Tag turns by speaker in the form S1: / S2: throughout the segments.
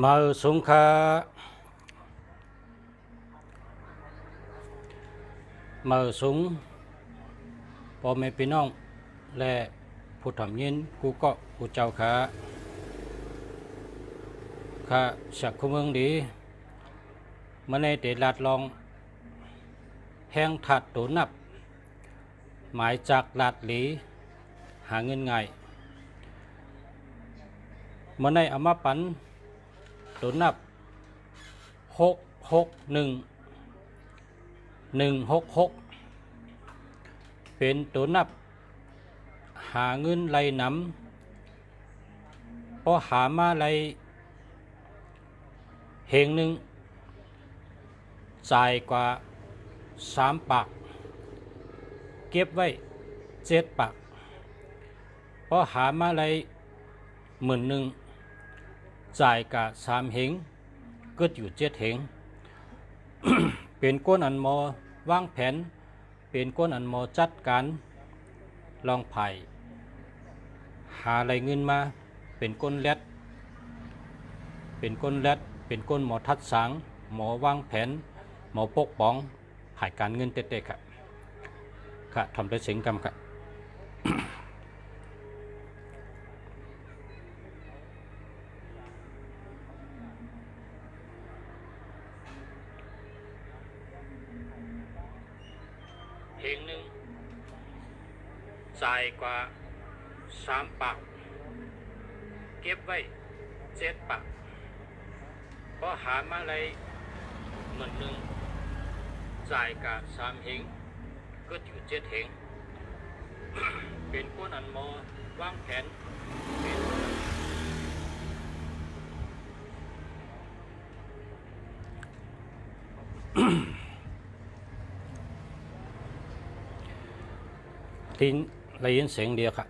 S1: มาสงขามาสงพ่อแม่พี่น้องและผู้ทำยินกูก็กูเจ้าข้าสักคุเมืองดีมาในเดลาดลองแห้งถัดตูนับหมายจากลาดหลีหาเงินง่ายมาในอามาปันตูนับ661 166เป็นตัวนับหาเงินไหลนำพอหามาไหลเหงหนึ่งจ่ายกว่า3 ปากเก็บไว้7 ปากพอหามาไหล10,000จ่ายกะ3 เหงก็อยู่7 เหง เป็นก้นอันมอวางแผนเป็นก้นอันมอจัดการลองไผ่หาอะไรเงินมาเป็นก้นแรดเป็นก้นหมอทัดสางหมอวางแผนหมอปกป้องหายการเงินเตะๆค่ะทำได้เสียงกรรมค่ะเพลงหนึ่งจ่ายกว่า3 ปากเก็บไว้7 ปากพอหามาอะไร10,000จ่ายกะ3 เหงก็อยู่7 เหง เป็นคนอันมอวางแผนเป็นทิ้งได้ยินเสียงเดียวค่ะ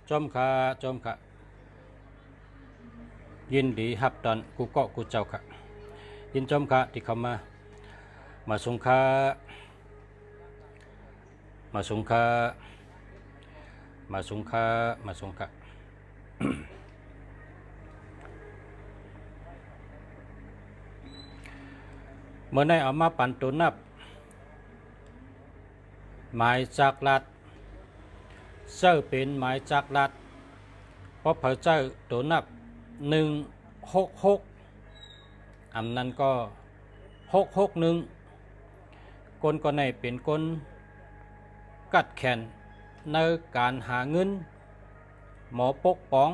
S1: จอมค่ะยินดีฮับตอนกูเกาะกูเจ้าค่ะยินจอมค่ะที่เข้ามาสงค่าเมื่อได้เอามาปั่นตัวนับหมายจากรัฐเจ้าเป็นหมายจากรัฐเพราะพระเจ้าตัวนับ166อันนั้นก็661คนก็ในเป็นคนกัดแขนในการหาเงินหมอปกป้อง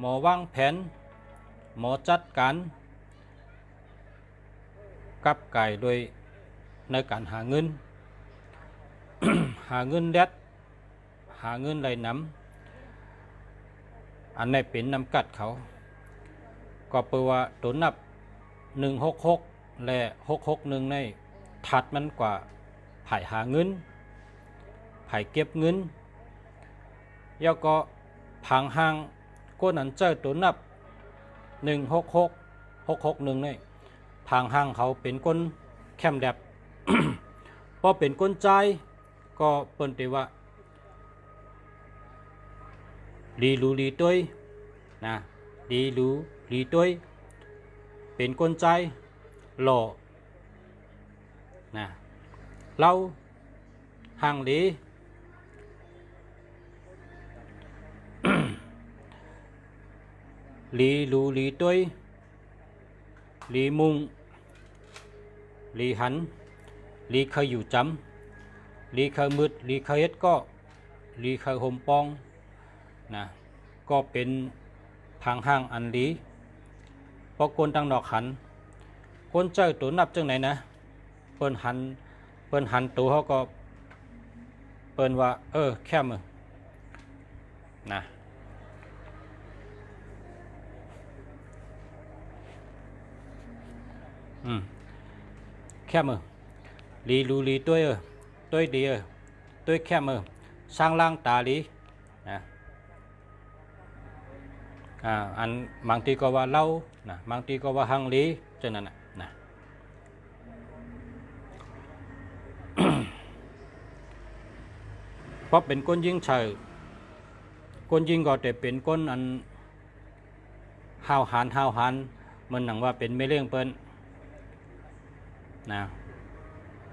S1: หมอวางแผนหมอจัดการกับไก่โดยในการหาเงิน หาเงินแดดหาเงินไหลน้ำอันนี้เป็นนำกัดเขาก็แปลว่าตัวนับ166และ661ในถัดมันกว่าไผ่หาเงินไผ่เก็บเงินแล้วก็ผังห่างก้นอันเจอตัวนับ166 661ในผังห่างเขาเป็นก้นแคมแดบ พอเป็นก้นใจก็เปิ้นติว่าลีรูลีต้วยนะลีรูลีต้วยเป็นก้นใจหล่อนะเราห่างลี ลีรูลีต้วยลีมุงลีหันลีเคยอยู่จำลีเคยมืดลีเคยเอ็ดก็ลีเคยห่มปองนะก็เป็นพังห้างอันลีพอคนตั้งดอกหันคนเจ้าตัวนับจังไหนนะเปิ้นหันตัวเขาก็เปิ้นว่าแค่มือนะแค่มือลีรูลีต้วยต้วยดีต้วยแค่มือสร้างล่างตาลีนะอันบางทีก็ว่าเล่านะบางทีก็ว่าหังลีฉะนั้นนะ เพราะเป็นก้นยิ่งเฉย ก้นยิงก็แต่เป็นก้นอันห้าวหานมันหนังว่าเป็นไม่เลี้ยงเปิ้นนะ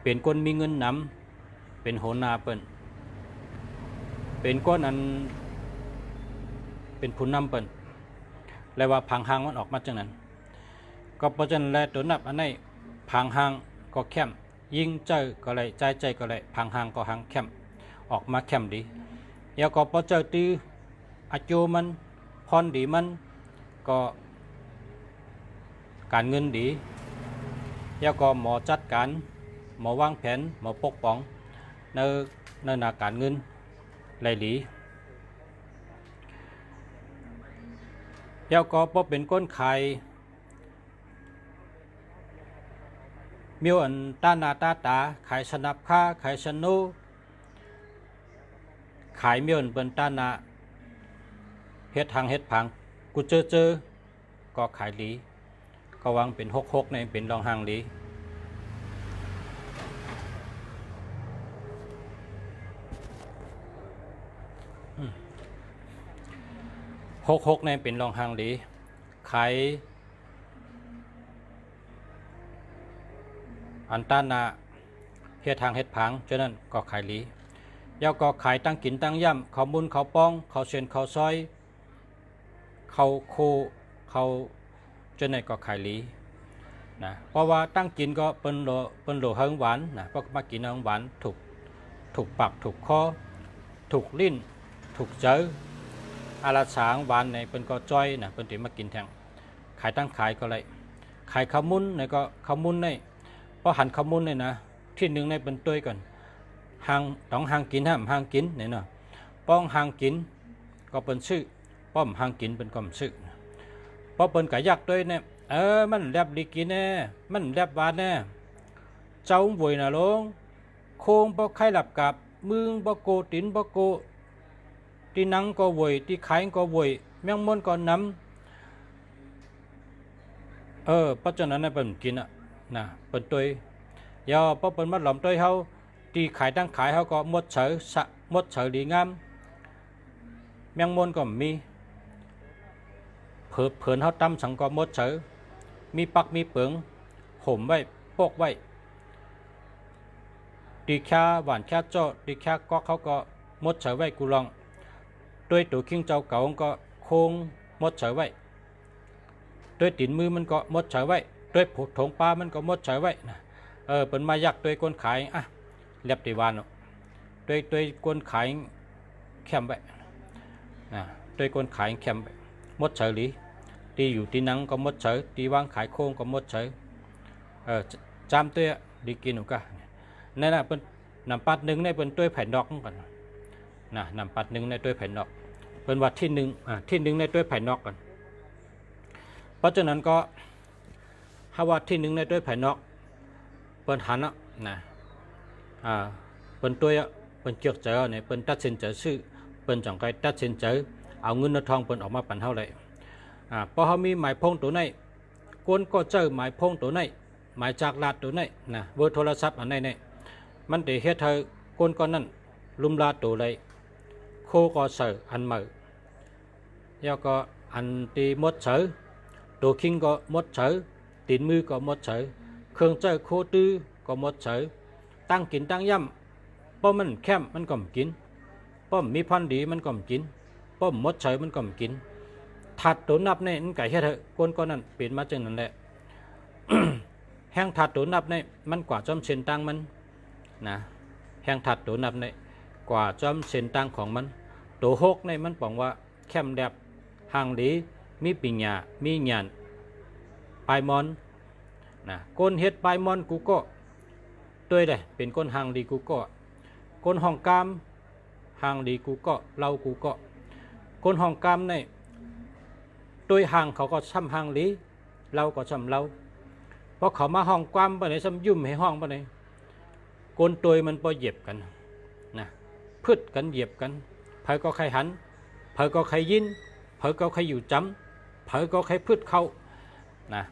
S1: เป็นก้นมีเงินนำเป็นโหนาเปิ้นเป็นก้นอันเป็นผู้นำเปิ้นแล้วว่าพังหางมันออกมาจังนั้นก็เพราะฉะนั้นแลตัวนับอันไหนพังหางก็แคมยิงเจอก็เลยใจก็เลยพังหางก็หางแคมออกมาแคมดีแล้วก็พอเจอตีอาจูมันพรดีมันก็การเงินดีแล้วก็หมอจัดการหมอวางแผนหมอปกป้องในหน้าการเงินไหลหลีแล้วก็พอเป็นก้นไข่มีอันตาหน้าตาขายสนับค่าขายสนุขายมีอันเป็นตาหน้าเฮ็ดทางเฮ็ดผังกูเจอก็ขายหลีก็วางเป็น6ในเป็นรองหางหลี6ในเป็นรองหางหลีขายอันต้านนาเฮ็ดทางเฮ็ดผังฉะนั้นก็ขายหลีแล้วก็ขายตั้งกินตั้งย่ำข้าวมุนข้าวป้องข้าวเชนข้าวซอยข้าวโคข้าวฉะนั้นก็ขายหลีนะเพราะว่าตั้งกินก็เป็นโหลเฮิงหวานนะเพราะมากินเฮิงหวานถูกปากถูกคอถูกลิ้นถูกเจออาราสางหวานในเป็นก็จ้อยนะเป็นที่มากินแทงขายตั้งขายก็เลยขายข้าวมุนในก็ข้าวมุนในพอหันข้าวมุนในนะที่หนึ่งในเป็นตัวก่อนหางต้องหางกินห้ามหางกินเนี่ยเนาะป้องหางกินก็เป็นชื่อป้อมหางกินเป็นก็ชื่อเพราะเป็นกะยักด้วยเนี่ยมันแลบดีกินแน่มันแลบหวานแน่เจ้าบุยนะลงโค้งบ่ไข่หลับกับมึงบ่โกตินบ่โกที่นังก็บุยที่ไข่ก็บุยแมงมุมก็น้ำเพราะฉะนั้นเป็นกินอ่ะนะเป็นตัวยาวเพราะเป็นมัดหลอมตัวเขาที่ขายตั้งขายเขาก็มดเฉยดีงามแมงมุมก็มีเผินเขาตั้มสังก็มดเฉยมีปักมีเปิงห่มไว้ปกไว้ตีแค่หวานแค่เจาะตีแค่ก็เขาก็มดเฉยไว้กูลองด้วยตัวคิงเจ้าเก่าก็โค้งมดเฉยไว้ด้วยตีนมือมันก็มดเฉยไว้ด้วยผุดถงปลามันก็มดเฉยไว้นะเป็นมายักด้วยก้นขายเล็บตีวานด้วยก้นขายแคมไว้นะด้วยก้นขายแคมไว้มดเฉยหรือตีอยู่ตีนังก็มดเฉยตีวางขายโค้งก็มดเฉยจำตัวดีกินหนูก็นั่นแหละเป็นนำปัดหนึ่งในเป็นตัวไผ่นอกกันนะนำปัดหนึ่งในตัวไผ่นอกเป็นวัดที่หนึ่งในตัวไผ่นอกกันเพราะฉะนั้นก็ถ้าวัดที่หนึ่งในตัวไผ่นอกเป็นหันนะเป็นตัวเป็นเกี่ยวเจอเนี่ยเป็นตัดสินใจซื้อเป็นจังไกตัดสินใจเอาเงินทองเป็นออกมาปั่นเท่าไรพอเขามีหมายพงตัวไหนก้นก็เจอหมายพงตัวไหนหมายจากลาดตัวไหนนะเบอร์โทรศัพท์อันไหนเนี่ยมันเดี๋ยวเฮ็ดเธอก้นก็นั่นลุมลาดตัวเลยโคก็เสืออันเหมือแล้วก็อันตีมดเสือตัวคิงก็มดเสือตีนมือก็มดเสือเครื่องเจอโคตื้อก็มดเสือตั้งกินตั้งย่ำเพราะมันแคมมันก็กินเพราะมีพันดีมันก็กินเพราะมดเสือมันก็กินถัดตัวนับเนี่ยมันไก่เฮ็ดเถอะก้นก็นั่นเปลี่ยนมาจังนั่นแหละ แห้งถัดตัวนับเนี่ยมันกว่าจอมเส้นตั้งมันนะแห้งถัดตัวนับเนี่ยกว่าจอมเส้นตั้งของมันตัวหกเนี่ยมันบอกว่าแคมแดบห่างดีมีปิญญามีญาณปลายมอนนะก้นเฮ็ดปลายมอนกูก็ตัวเลยเป็นก้นห่างดีกูก็ก้นห้องกามห่างดีกูก็เล่ากูก็ก้นห้องกามเนี่ยตัวห่างเขาก็ซ้ำห่างดีเราก็ซ้ำเราเพราะเขามาห้องความไปไหนซ้ำยุ่มให้ห้องไปไหนก้นตัวมันพอเหยียบกันนะพืชกันเหยียบกันเผยก็ใครหันเผยก็ใครยินเผยก็ใครอยู่จำเผยก็ใครพืชเข้านะ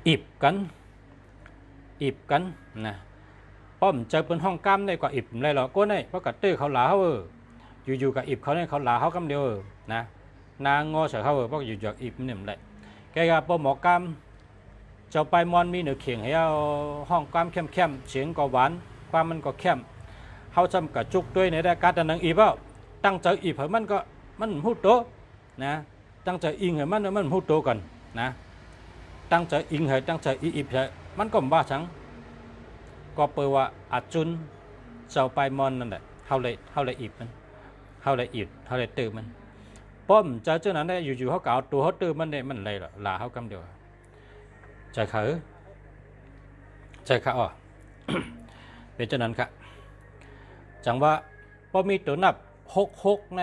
S1: อิบกันนะป้อมเจอเป็นห้องกามได้กว่าอิบเลยหรอก้นได้เพราะกัดตื้อเขาหลา อยู่กับอิบเขาเนี่ยเขาหลาเขากำเดียวนะนางงอเสือเขาเพราะอยู่จากอิบเนี่ยมันแหละแกกับปหมอกามเจ้าไปมอนมีเหนือเขียงให้เอาห้องความเข้มเสียงก็หวานความมันก็เข้มเขาจำกับจุกด้วยในรายการแต่นังอีเปล่าตั้งใจอีเผยมันพูดโตนะตั้งใจอิงเหยมันพูดโตก่อนนะตั้งใจอิงเหยตั้งใจอีเผยมันก็บ้าชังก็เปิดว่าอาจุนเจ้าไปมอนนั่นแหละเขาเลยอีบมันเขาเลยตื่นมันป้อมเจ้าเจ้านั้นได้อยู่เขาเก่าตัวเขาตื่นมันได้มันเลยหล่ะเขากำเดียวใจเขาอ๋อ เป็นเจ้านั้นครับจังว่าพอมีตัวนับหกใน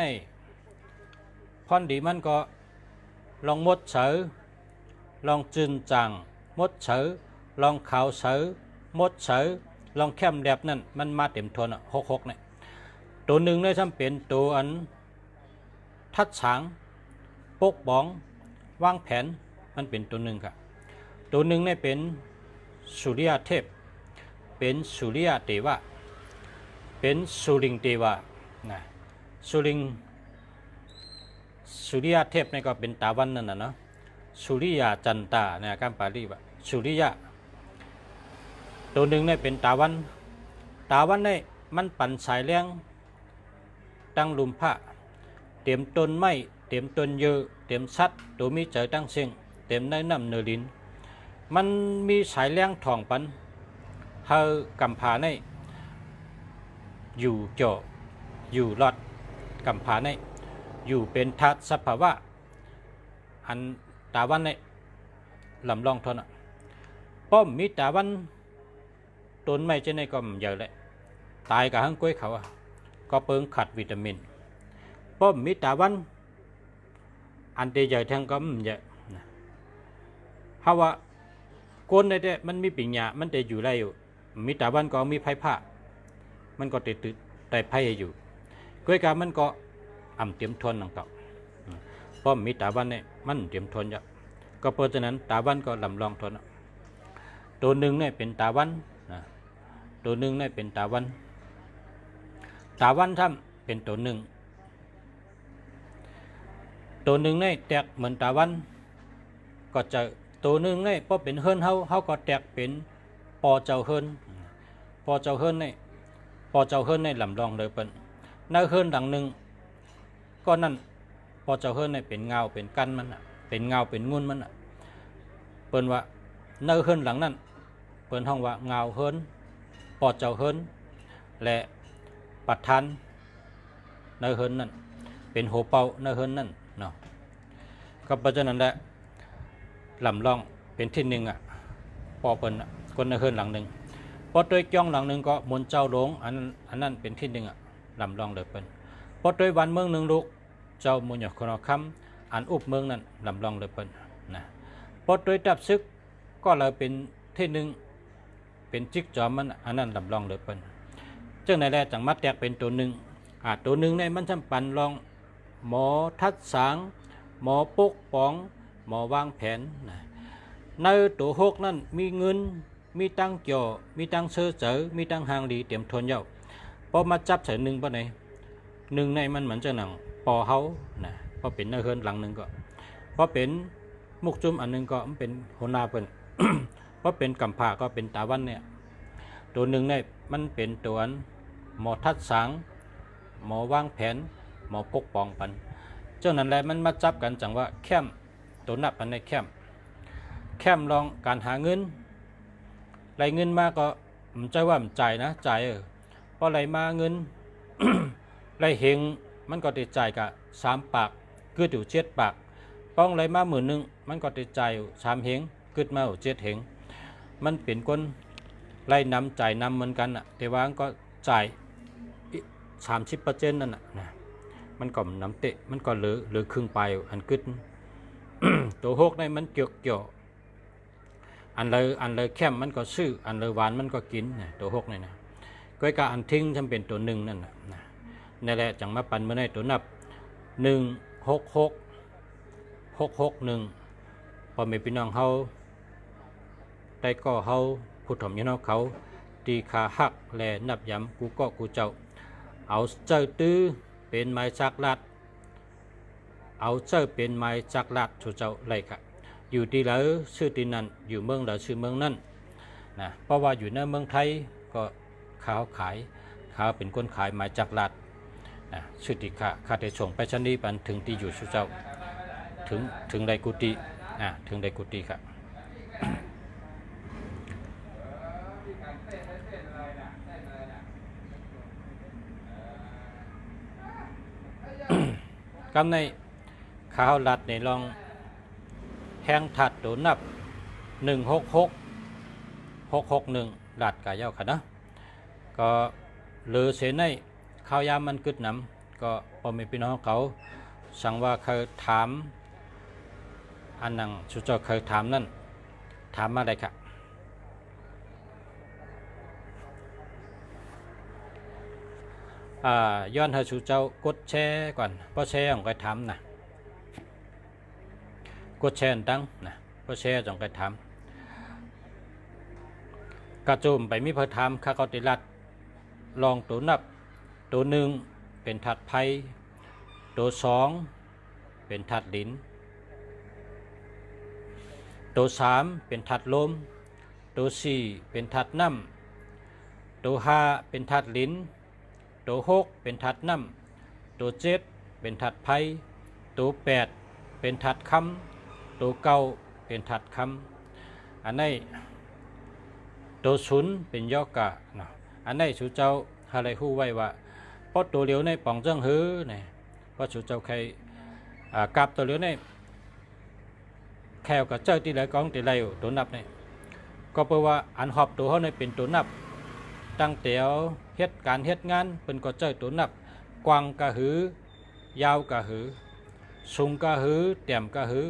S1: พอนดีมันก็ลองมดเฉยลองจืนจังมดเฉยลองขาวเฉยมดเฉยลองเข้มแดบนั่นมันมาเต็มทนอ่ะหกเนี่ยตัวหนึ่งเนี่ยจำเป็นตัวอันทัดฉางปกบ้องวางแผนมันเป็นตัวหนึ่งครับตัวหนึ่งเนี่ยเป็นสุริยเทพเป็นสุริยเทวะเป็นสุริงเทวะนะสุริยเทพนี่ก็เป็นตาวันนั่นนะเนาะสุริยาจันตาเนี่ยการปาลีว่าสุริยะตัวหนึ่งเนี่ยเป็นตาวันเนี่ยมันปั่นสายเลี้ยงตั้งลุมผ้าเต็มต้นไม้เต็มต้นเยอะเต็มชัดตัวมีเจอตั้งเสียงเต็มในน้ำเนลินมันมีสายเลี้ยงทองปันเฮากำผาในอยู่เจาะอยู่รอดกำผาในอยู่เป็นทัศสภาวะอันตาวันในลำลองทนป้อมมีตาวันต้นไม้เจในก็ใหญ่เลยตายกับหังก้วยเขาก็เปิงขัดวิตามินป้อมมีตาวันอันเตใหญ่ทั้งก็ใหญ่เพราะว่าก้นได้มันมีปิญญามันจะอยู่ได้อยู่มีตาวันก็มีไผ่ผ้ามันก็ติดแต่ไผ่อยู่ก้วยกามันก็อ่ำเตรียมทนต่างๆเพราะมีตาวันเนี่ยมันเตรียมทนเยอะก็เพราะฉะนั้นตาวันก็ลำลองทนตัวหนึ่งเนี่ยเป็นตาวันตัวหนึ่งเนี่ยเป็นตาวันทำเป็นตัวหนึ่งเนี่ยแตกเหมือนตาวันก็จะตัวหนึ่งเนี่ยพอเป็นเฮิรนเขาก็แตกเป็นปอเจ้าเฮิรนเนี่ยลำลองเลยเป็นในเฮิรนดังหนึ่งก็นั่นปอเจ้าเฮิรนเนี่ยเป็นเงาเป็นกันมันเป็นเงาเป็นงุ่นมันเปิ้นว่าในเฮิรนหลังนั้นเปิ้นห้องว่าเงาเฮิรนปอเจ้าเฮิรนและปัดทันในเฮิรนนั่นเป็นโหเป่าในเฮิรนนั่นเนาะก็เพราะฉะนั้นแหละลำลองเป็นที่หนึ่งปอเปิ้นคนในเฮิรนหลังหนึ่งพอโดยจ้องหลังหนึ่งก็มนเจ้าหลงอันนั้นเป็นที่หนึ่งลำลองเลยเปิ้นพอโดยวันเมืองหนึ่งลูกเจ้ามุญหยกคนคำอันอุบเมืองนั้นลำลองเลยเปิ้นนะพอโดยดับซึกก็เลยเป็นที่หนึ่งเป็นจิกจอมมันอันนั้นลำลองเลยเปิ้นเจ้าในแรกจังมัดแตกเป็นตัวหนึ่งตัวหนึ่งในมันจำปันลองหมอทัดสางหมอปกป้องหมอวางแผนนะในตัวหกนั้นมีเงินมีตังเกี่ยวมีตังเสือเจอมีตังหางดีเตรียมทนเย้าพอมาจับใส่หนึ่งปะไหนหนึ่งในมันเหมือนจะหนังปอเฮานะพอเป็นในเฮือนหลังหนึ่งก็พอเป็นมุกจุ่มอันหนึ่งก็มันเป็นหัวหน้าเป็น พอเป็นกำผาก็เป็นตาวันเนี่ยตัวหนึ่งเนี่ยมันเป็นตัวหมอทัดสางหมอวางแผนหมอปกป้องปันเจ้านั้นแหละมันมาจับกันจังว่าแคมตัวนับอันในแคมลองการหาเงินไหลเงินมาก็ผมใจว่าผมจ่ายนะจ่ายพอไหลมาเงิน ไหลเฮงมันก็ติดจ่ายกับ3 ปากกึดอยู่7 ปากป้องไหลมา10,000มันก็ติดจ่ายอยู่3 เฮงกึดมาอยู่7 เฮงมันเป็นคนไหลนำจ่ายนำเหมือนกันแต่ว่าก็จ่าย 30% นั่นนะมันก็น้ำเตะมันก็เหลือครึ่งไปอันกึด ตัวหกในมันเกี่ยวอันเลยแคมมันก็ซื้ออันเลยหวานมันก็กินนะตัวหกนี่นะก้อยกาอันทิ้งจำเป็นตัวหนึ่งนั่นนะนั่นแหละจังมาปันเมื่อในตัวนับ166 พอมีพี่น้องเขาได้ก็เขาผู้ถ่อมยนเขาตีขาหักแลนับย้ำกูก็กูเจ้าเอาเจ้าตื้อ เป็นไม้จักลัดเอาเจ้าเป็นไม้จักลัดชูเจ้าไรค่ะอยู่ที่แล้วชื่อที่นั่นอยู่เมืองแล้วชื่อเมืองนั่นนะเพราะว่าอยู่ในเมืองไทยก็เขาขายเขาเป็นคนขายไม้จักลัดนะชื่อที่ข้าได้ส่งไปชนีปันถึงที่อยู่ชูเจ้าถึงในกุฏิถึงในกุฏิค่ะกำในข้าวลัดในลองแห้งถัดตัวนับ166661ลัดกายเย้าค่ะนะก็หรือเสในข้าวยามมันกึดน้ำก็พอมีพี่น้องเขาสั่งว่าเคยถามอันนั้นสุเจ้าเคยถามนั่นถามมาได้ค่ะย้อนให้สุเจ้ากดแชร์ก่อนเพราะแชร์ของใครถามนะกดแชร์ตั้งนะเพราะแชร์ของใครถามกระจุมไปมีเพื่อถามข้าเขาติรัดลองตัวนับตัวหนึ่งเป็นถัดไพ่ตัวสองเป็นถัดลิ้นตัวสามเป็นถัดลมตัวสี่เป็นถัดน้ำตัวห้าเป็นถัดลิ้นตัวหกเป็นถัดน้ำตัวเจ็ดเป็นถัดไพ่ตัวแปดเป็นถัดคำตัวเก้าเป็นถัดคำอันนี้ตัวศูนย์เป็นยอกะนะอันนี้สุเจ้าอะไรฮู้ไว้ว่าเพราะตัวเหลียวในป่องเจิ้งหื้อเนี่ยเพราะสุเจ้าใครกับตัวเหลียวในแควกับเจ้าที่ไหลกองที่ไหลตัวนับเนี่ยก็แปลว่าอันหอบตัวเขาในเป็นตัวนับตั้งแต่เหตุการเหตุงานเป็นก็เจ้าตัวนับกวางกะหือยาวกะหือสูงกะหือเตี่ยมกะหือ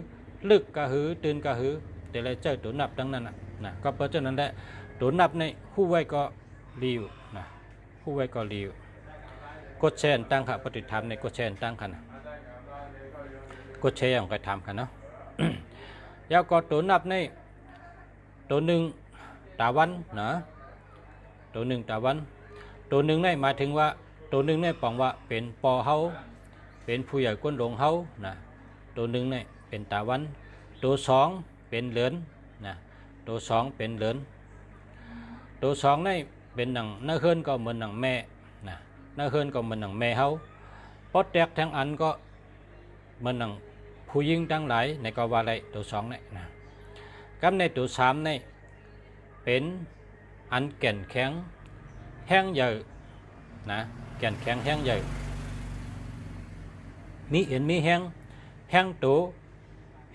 S1: ลึกกะหือตื่นกะหือแต่ละเจ้าตัวนับดังนั้นนะก็เพราะฉะนั้นแหละตัวนับในผู้ไว้ก็รีวนะผู้ไว้ก็รีวกดแชร์ตั้งค่ะปฏิธรรมในกดแชร์ตั้งค่ะนะกดแชร์ของใครทำค่ะเนาะยาวก็ตัวนับในตัวหนึ่งตาวันนะตัวหนึ่งตาวันตัวหนึ่งในหมายถึงว่าตัวหนึ่งในปองว่าเป็นปอเฮาเป็นผู้ใหญ่ก้นหลงเฮานะตัวหนึ่งในเป็นตาวันตัวสองเป็นเหลือนนะตัวสองเป็นเหลือนตัวสองในเป็นหนังเนื้อเฮือนก็เหมือนหนังแม่นะเนื้อเฮือนก็เหมือนหนังแม่เฮาปอดแตกทั้งอันก็เหมือนหนังผู้หญิงทั้งหลายในกว่าไรตัวสองในนะกับในตัวสามในเป็นอันแก่นแข็งแห้งใหญ่นะแก่นแข็งแห้งใหญ่มีเห็นมีแห้งตัว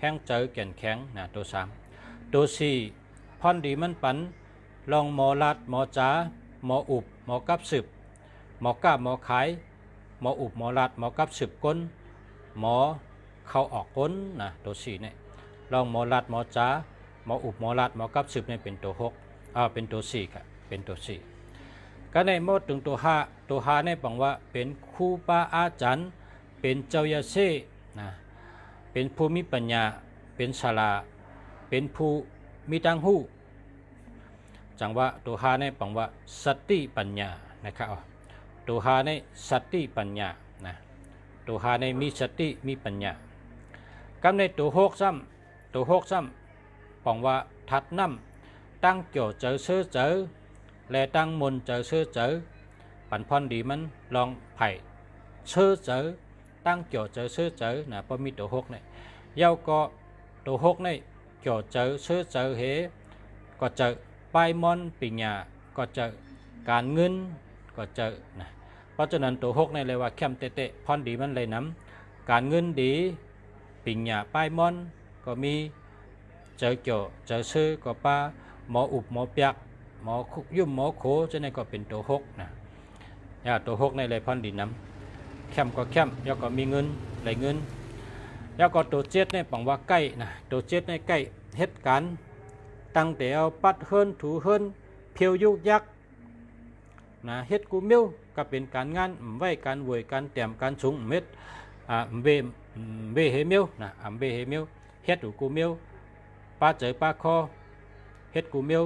S1: แห้งเจอแก่นแข็งนะตัวสามตัวสี่พอนดีมันปันลองหมอลัดหมอจ๋าหมออุบหมอกับสืบหมอกาบหมอขายหมออุบหมอลัดหมอกับสืบก้นหมอเข้าออกก้นนะตัวสี่เนี่ยลองหมอลัดหมอจ๋าหมออุบหมอลัดหมอกับสืบเนี่ยเป็นตัวหกเป็นตัวสี่ค่ะเป็นตัวสี่ก็ในหมดถึงตัวห้าเนี่ยบอกว่าเป็นครูบาอาจารย์เป็นเจ้ายาเซ่นะเป็นผู้มีปัญญาเป็นฉลาดเป็นผู้มีตังหูจังว่าตัวห้าเนี่ยบอกว่าสติปัญญานะครับตัวห้าเนี่ยสติปัญญานะตัวห้าเนี่ยมีสติมีปัญญากับในตัวหกซ้ำบอกว่าทัดน้ำตั้งเกี่ยวเจอเสื้อเจอและตั้งมนเจอเสื้อเจอปันพอนดีมันลองไผ่เสื้อเจอตั้งเกี่ยวเจอเสื้อเจอนะพอมีตัวหกเนี่ยเย้าก็ตัวหกเนี่ยเกี่ยวเจอเสื้อเจอเหก็เจอปลายมอนปิญญาก็เจอการเงินก็เจอนะเพราะฉะนั้นตัวหกเนี่ยเลยว่าเข้มเตะพอนดีมันเลยน้ำการเงินดีปิญญาปลายมอนก็มีเจอเกี่ยวเจอซื้อก็ป้าหมออุบหมอเปียกหมอคุกยุ่มหมอโขจะในก็เป็นตัวหกนะตัวหกในเลยพันดินน้ำเข้มก็เข้มแล้วก็มีเงินไหลเงินแล้วก็ตัวเจ็ดในปังว่าใกล้นะตัวเจ็ดในใกล้เหตุการณ์ตั้งแต่เอาปัดเฮิรนถูเฮิรนเพียวยุกยักนะเฮ็ดกูเมียวก็เป็นการงานไว้การวยการเตรียมการสูงเม็ดเวเฮเมียวนะเวเฮเมียวเฮ็ดกูเมียวป้าเจอป้าคอเฮ็ดกูเมียว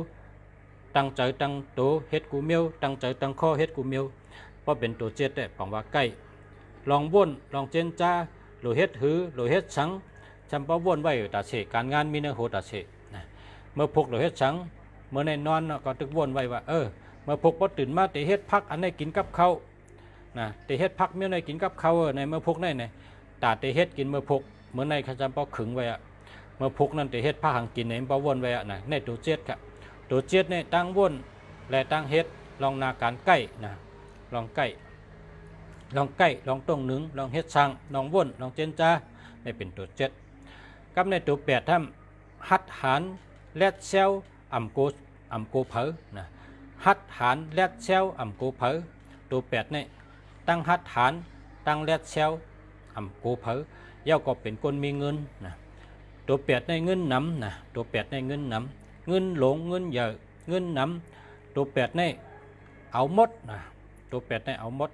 S1: ตั้งใจตั้งโตเฮ็ดกูเมียวตั้งใจตั้งข้อเฮ็ดกูเมียวเพราะเป็นตัวเจ็ดแต่ปังว่าใกล้ ลองว่นลองเจนจ้าหรือเฮ็ดหือหรือเฮ็ดสังจำปะว่นไว้ตาเสการงานมีเนื้อโหตาเสนะเมื่อพกหรือเฮ็ดสังเมื่อในนอนก็ตึกว่นไว้ว่าเมื่อพกพอตื่นมาแต่เฮ็ดพักอันไหนกินกับเขานะแต่เฮ็ดพักเมื่อไหนกินกับเขาในเมื่อพกในตาแต่เฮ็ดกินเมื่อพกเมื่อในขจำปะขึงไว้เมื่อพกนั่นแต่เฮ็ดพักหังกินในปะว่นไว้นะในตัวเจ็ดครับตัวเจ็ดในตั้งว่นและตั้งเฮ็ดลองนาการใกล้นะลองใกล้ลองต้งหนึ่งลองเฮ็ดสังลองว่นลองเจนจ้าในเป็นตัวเจ็ดกับในตัวแปดท่านหัดหานแลดเซลอ่ำโกเผอนะหัดหานแลดเซลอ่ำโกเผอตัวแปดนี่ตั้งหัดหานตั้งแลดเซลอ่ำโกเผอย่าก็เป็นคนมีเงินนะตัวแปดในเงินน้ำนะตัวแปดในเงินน้ำเงินหลงเงินเยอะเงินน้ำตัวแปดในเอาหมดนะตัวแปดในเอาหมด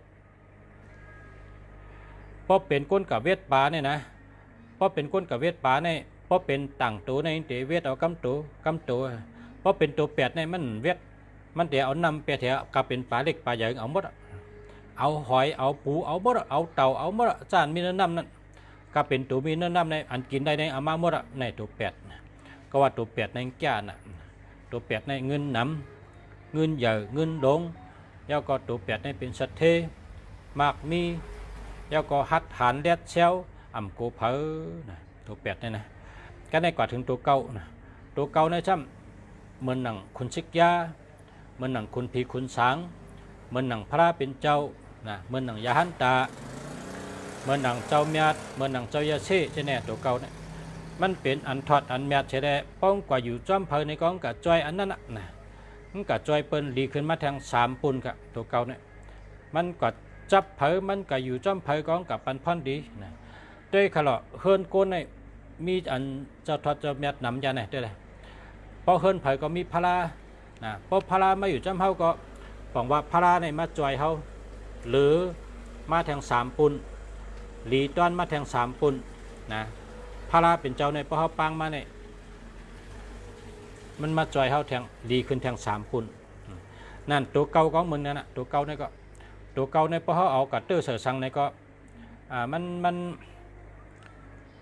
S1: พอเป็นก้นกับเวทปลาเนี่ยนะพอเป็นก้นกับเวทปลาเนี่ยพอเป็นต่างตัวในเตเวทเอากำตัวพอเป็นตัวแปดในมันเวทมันเดี๋ยวเอานำเปียเถอะกับเป็นปลาเล็กปลาใหญ่เอาหมดเอาหอยเอาปูเอาหมดเอาเต่าเอาหมดจานมีเนื้อน้ำนั่นก็เป็นตัวมีเนื้อน้ำในอันกินได้ในเอามาหมดในตัวแปดก็ว่าตัวแปดในแก่น่ะตัวแปดในเงินน้ำเงินใหญ่เงินดงแล้วก็ตัวแปดในเป็นสัตเทมากมีแล้วก็หัดฐานแดดเซลอ่ำโกเพอนะตัวแปดนี่นะก็ได้กว่าถึงตัวเก่านะตัวเก่าในช่ำเหมือนหนังคุณชิกยาเหมือนหนังคุณพีคุณสางเหมือนหนังพระเป็นเจ้านะเหมือนหนังยาหันตาเหมือนหนังเจ้าเมียดเหมือนหนังเจ้ายาเช่ใช่แน่ตัวเก่าเนี่ยมันเป็นอันทอดอันเมียดใช่ได้ป้องกว่าอยู่จ้อมเพอในกองกับจอยอันนั้นนะมันกับจอยเปิ้นดีขึ้นมาทางสามปุ่นกับตัวเก่าเนี่ยมันก็จับเผยมันก็อยู่จ้อมเผยกองกับปันพ่อนดีนะด้วยขลุ่เฮิรนโกนในมีอันเจ้าทอดเจ้าเมียดนำยาไหนได้เลยพอเฮิรนเผยก็มีพลานะพอพลามาอยู่จ้ำเฮาก็บอกว่าพลาในมาจอยเฮาหรือมาแทงสามปุ่นหลีต้อนมาแทงสามปุ่นนะพลาเป็นเจ้าในพอเฮาปังมาในมันมาจอยเฮาแทงดีขึ้นแทงสามปุ่นนั่นตัวเก่าของมึงนั่นนะตัวเก่าในก็ตัวเก่าในพอเฮาเอากัดเตอร์เสือสังในก็มัน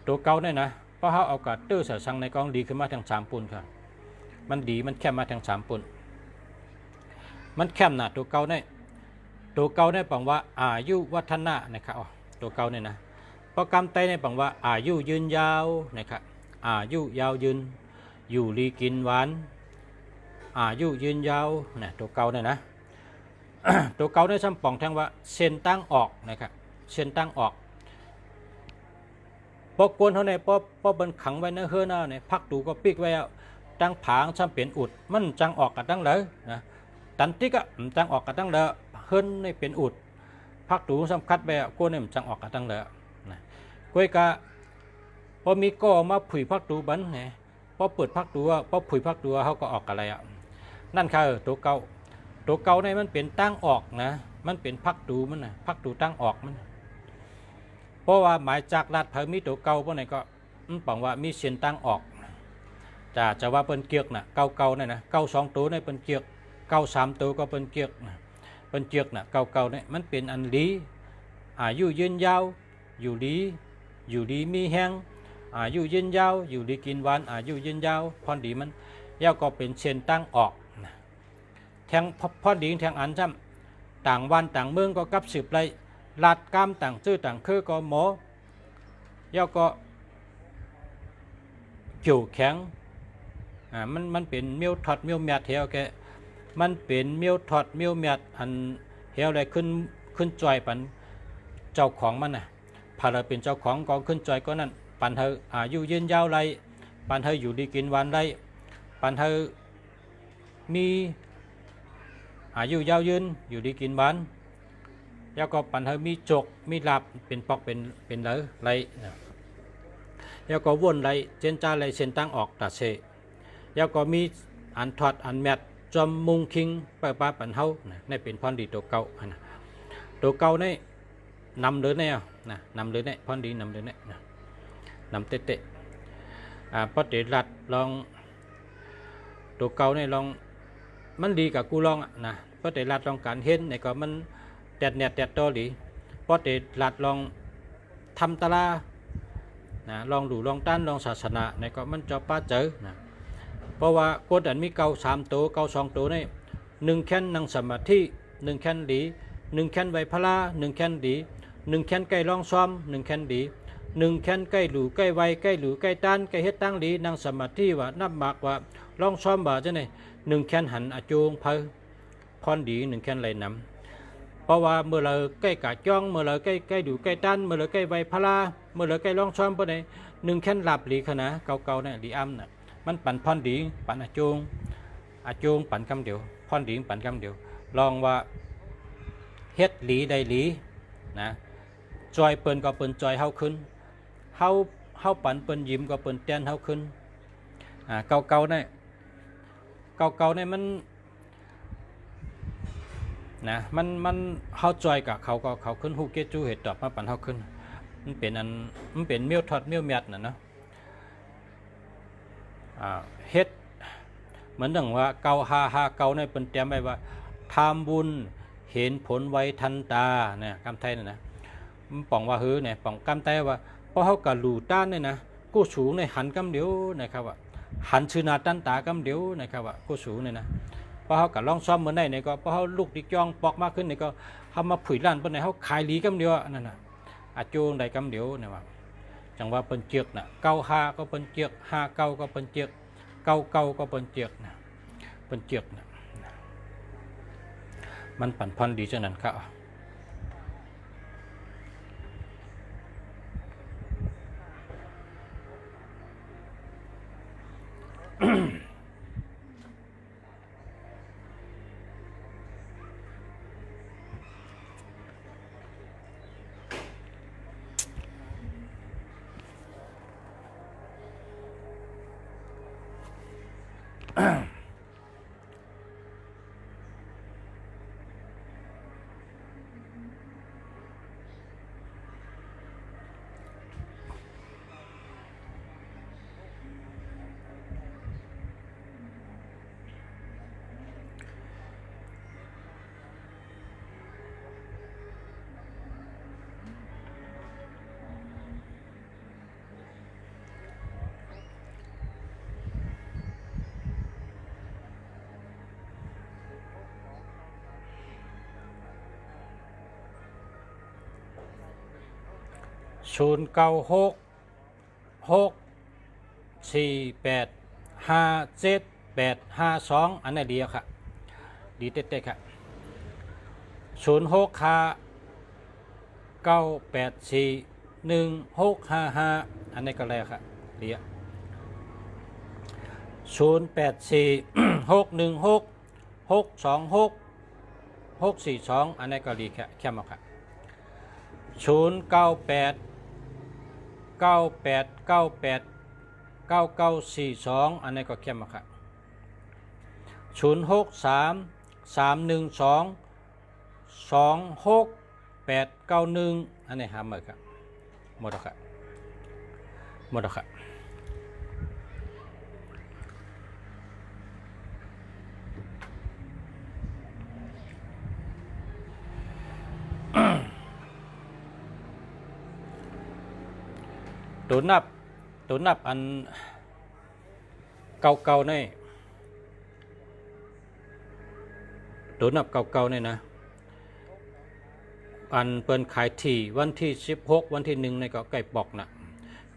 S1: ตัวเก่าเนี่ยนะพอเฮาเอากัดเตอร์เสือสังในกองดีขึ้นมาแทงสามปุ่นครับมันดีมันแค่มาแทงสามปุ่นมันแคมนะตัวเก่าเนี่ยปังว่าอายุวัฒนะนะครับตัวเก่าเนี่ยนะโปรแกรมไตเนี่ยปังว่าอายุยืนยาวนะครับอายุยาวยืนอยู่ดีกินหวานอายุยืนยาวเนี่ยตัวเก่าเนี่ยนะ ตัวเก่าเนี่ยซ้ำป่องแทงว่าเส้นตั้งออกนะครับเส้นตั้งออกพอกวนเขาเนี่ยพอบันขังไว้ในเฮือหน้าเนี่ยพักดูก็ปิกไว้ตั้งผางซ้ำเปลี่ยนอุดมันจังออกกันตั้งเลยนะตันติกะจังออกกันตั้งเลยเฮิรนในเป็นอุดพักดูสำคัญไปกวนเนี่ยจังออกกันตั้งเลยนะกวยกะพอมีก็มาผุยพักดูบันไงพอเปิดพักดูพอผุยพักดูเขาก็ออกอะไรนั่นคือตัวเก่าเนี่ยมันเป็นตั้งออกนะมันเป็นพักดูมันนะพักดูตั้งออกมันเพราะว่าหมายจากลาดเผยมีตัวเก่าพวกไหนก็ปังว่ามีเส้นตั้งออกจะว่าเป็นเกียกนะเก่าเนี่ยนะเก่าสองตัวเนี่ยเป็นเกียกเก่าสามตัวก็เป็นเกียกนะเป็นเกียกนะเก่าเนี่ยมันเป็นอันลีอายุยืนยาวอยู่ดีมีแห้งอายุยืนยาวอยู่ดีกินหวานอายุยืนยาวพอดีมันยาวก็เป็นเส้นตั้งออกแทงพอดีแทงอันซ้ำต่างวันต่างเมืองก็กับสืบไรลาดกามต่างชื่อต่างคือก็หมอยาวก็เกี่ยวแข็งมันเป็นเมียวถอดเมียวแมดเหี่ยวแกมันเป็นเมียวถอดเมียวแมดอันเหี่ยวอะไรขึ้นจอยปันเจ้าของมันน่ะพาเราเป็นเจ้าของกองขึ้นจอยก็นั่นปันเธออายุยืนยาวไรปันเธออยู่ดีกินวันไรปันเธอมีอายุยาวยืนอยู่ดีกินหวานแล้วก็ปันเธอมีจกมีลาบเป็นปอกเป็นไรแล้วก็วนไรเจนจ้าไรเส้นตั้งออกตัดเสแล้วก็มีอันถอดอันแมดจอมมุงคิงป้าปันเฮาในเป็นพรดีตัวเก่านะตัวเก่าในนำเลยเนี่ยนะนำเลยเนี่ยพรดีนำเลยเนี่ยนะนำเตะพอเตะรัดลองตัวเก่าในลองมันดีกับกูลองนะพอเตะรัดลองการเห็นในก็มันแดดโตหลี พอเตหลัดลองทำตาลานะลองดูลองต้านลองศาสนาในก็มันจะป้าเจอนะเพราะว่ากดอันมีเกา3ตัวเกา2ตัวนี่1แค้นนั่งสมาธิ1แค้นดี1แค้นไวพลา1แค้นดี1แค้นใกล้ลองซ้อม1แค้นดี1แค้นใกล้หลูใกล้ไวใกล้หลูใกล้ต้านใกล้เฮ็ดตั้งดีนั่งสมาธิว่านับหมากว่าลองซ้อมบ่จังได๋1แค้นหันอาจูงเพอพรดี1แค้นไหลนำเพราะว่าเมื่อเราใกล้กะจ้องเมื่อเราใกล้ใกล้ดูใกล้ต้านเมื่อเราใกล้ไวพลาเมื่อเราใกล้ลองซ้อมปานใด1แค้นหลับหลีขนาเก่าๆน่ะหลีอ้ำน่ะมันปั่นพรดีปั่นอาจูงปั่นคำเดียวพรดีปั่นคำเดียวลองว่าเฮ็ดหลีได้หลีนะจอยเปิ้นก็เปิ้นจอยเฮาขึ้นเฮาปั่นเปิ้นยิ้มก็เปิ้นแต้นเฮาขึ้นเก่าๆนี่มันนะมันเฮาจอยกับเขาก็เขาขึ้นฮู้เกจูเฮ็ดตอบมาปั่นเฮาขึ้นมันเป็นเมียวทอดเมียวแมดน่ะเนาะเฮ็ดเหมือนดังว่าเก่า5เก่าในเปิ้นเตรียมไว้ว่าทำบุญเห็นผลไวทันตาเนี่ยคำไทยน่ะนะมันป่องว่าฮือเนี่ยป่องคำไทยว่าเพราะเฮาก็หลู่ต้านเนี่ยนะกู้สูงในหันกำเดียวนะครับว่าหันชื่อนาตันตากำเดียวนะครับว่ากู้สูงเนี่ยนะเพราะเฮาก็ลองซ้อมมื้อไหนเนี่ยก็เพราะเฮาลูกดิกจ้องปอกมากขึ้นเนี่ยก็เฮามาผุยล้านเปิ้นให้เฮาขายหลีกำเดียวนั่นน่ะอาจูงได้กำเดียวเนี่ยว่าจังว่าเปิ้นเจือกน่ะ95ก็เปิ้นเจือก59ก็เปิ้นเจือก99ก็เปิ้นเจือกนะเปิ้นเจือกนะมันปั่นพรดีจังนั้นครับ0966478572อันนี้ดีครับดีเต๊ะๆครับ0659841655อันนี้ก็แล้วครับดีอ่ะ084616626642อันนี้ก็ดีแค่มาครับ0989889942อันนี้ก็เข้มครับ0633126891อันนี้หาหมดครับหมดแล้วครับตัวนับอันเก่าๆนี่ตัวนับเก่าๆนี่นะอันเปิ้นขายที่วันที่16วันที่1นี่ก็ใกล้ปอกน่ะ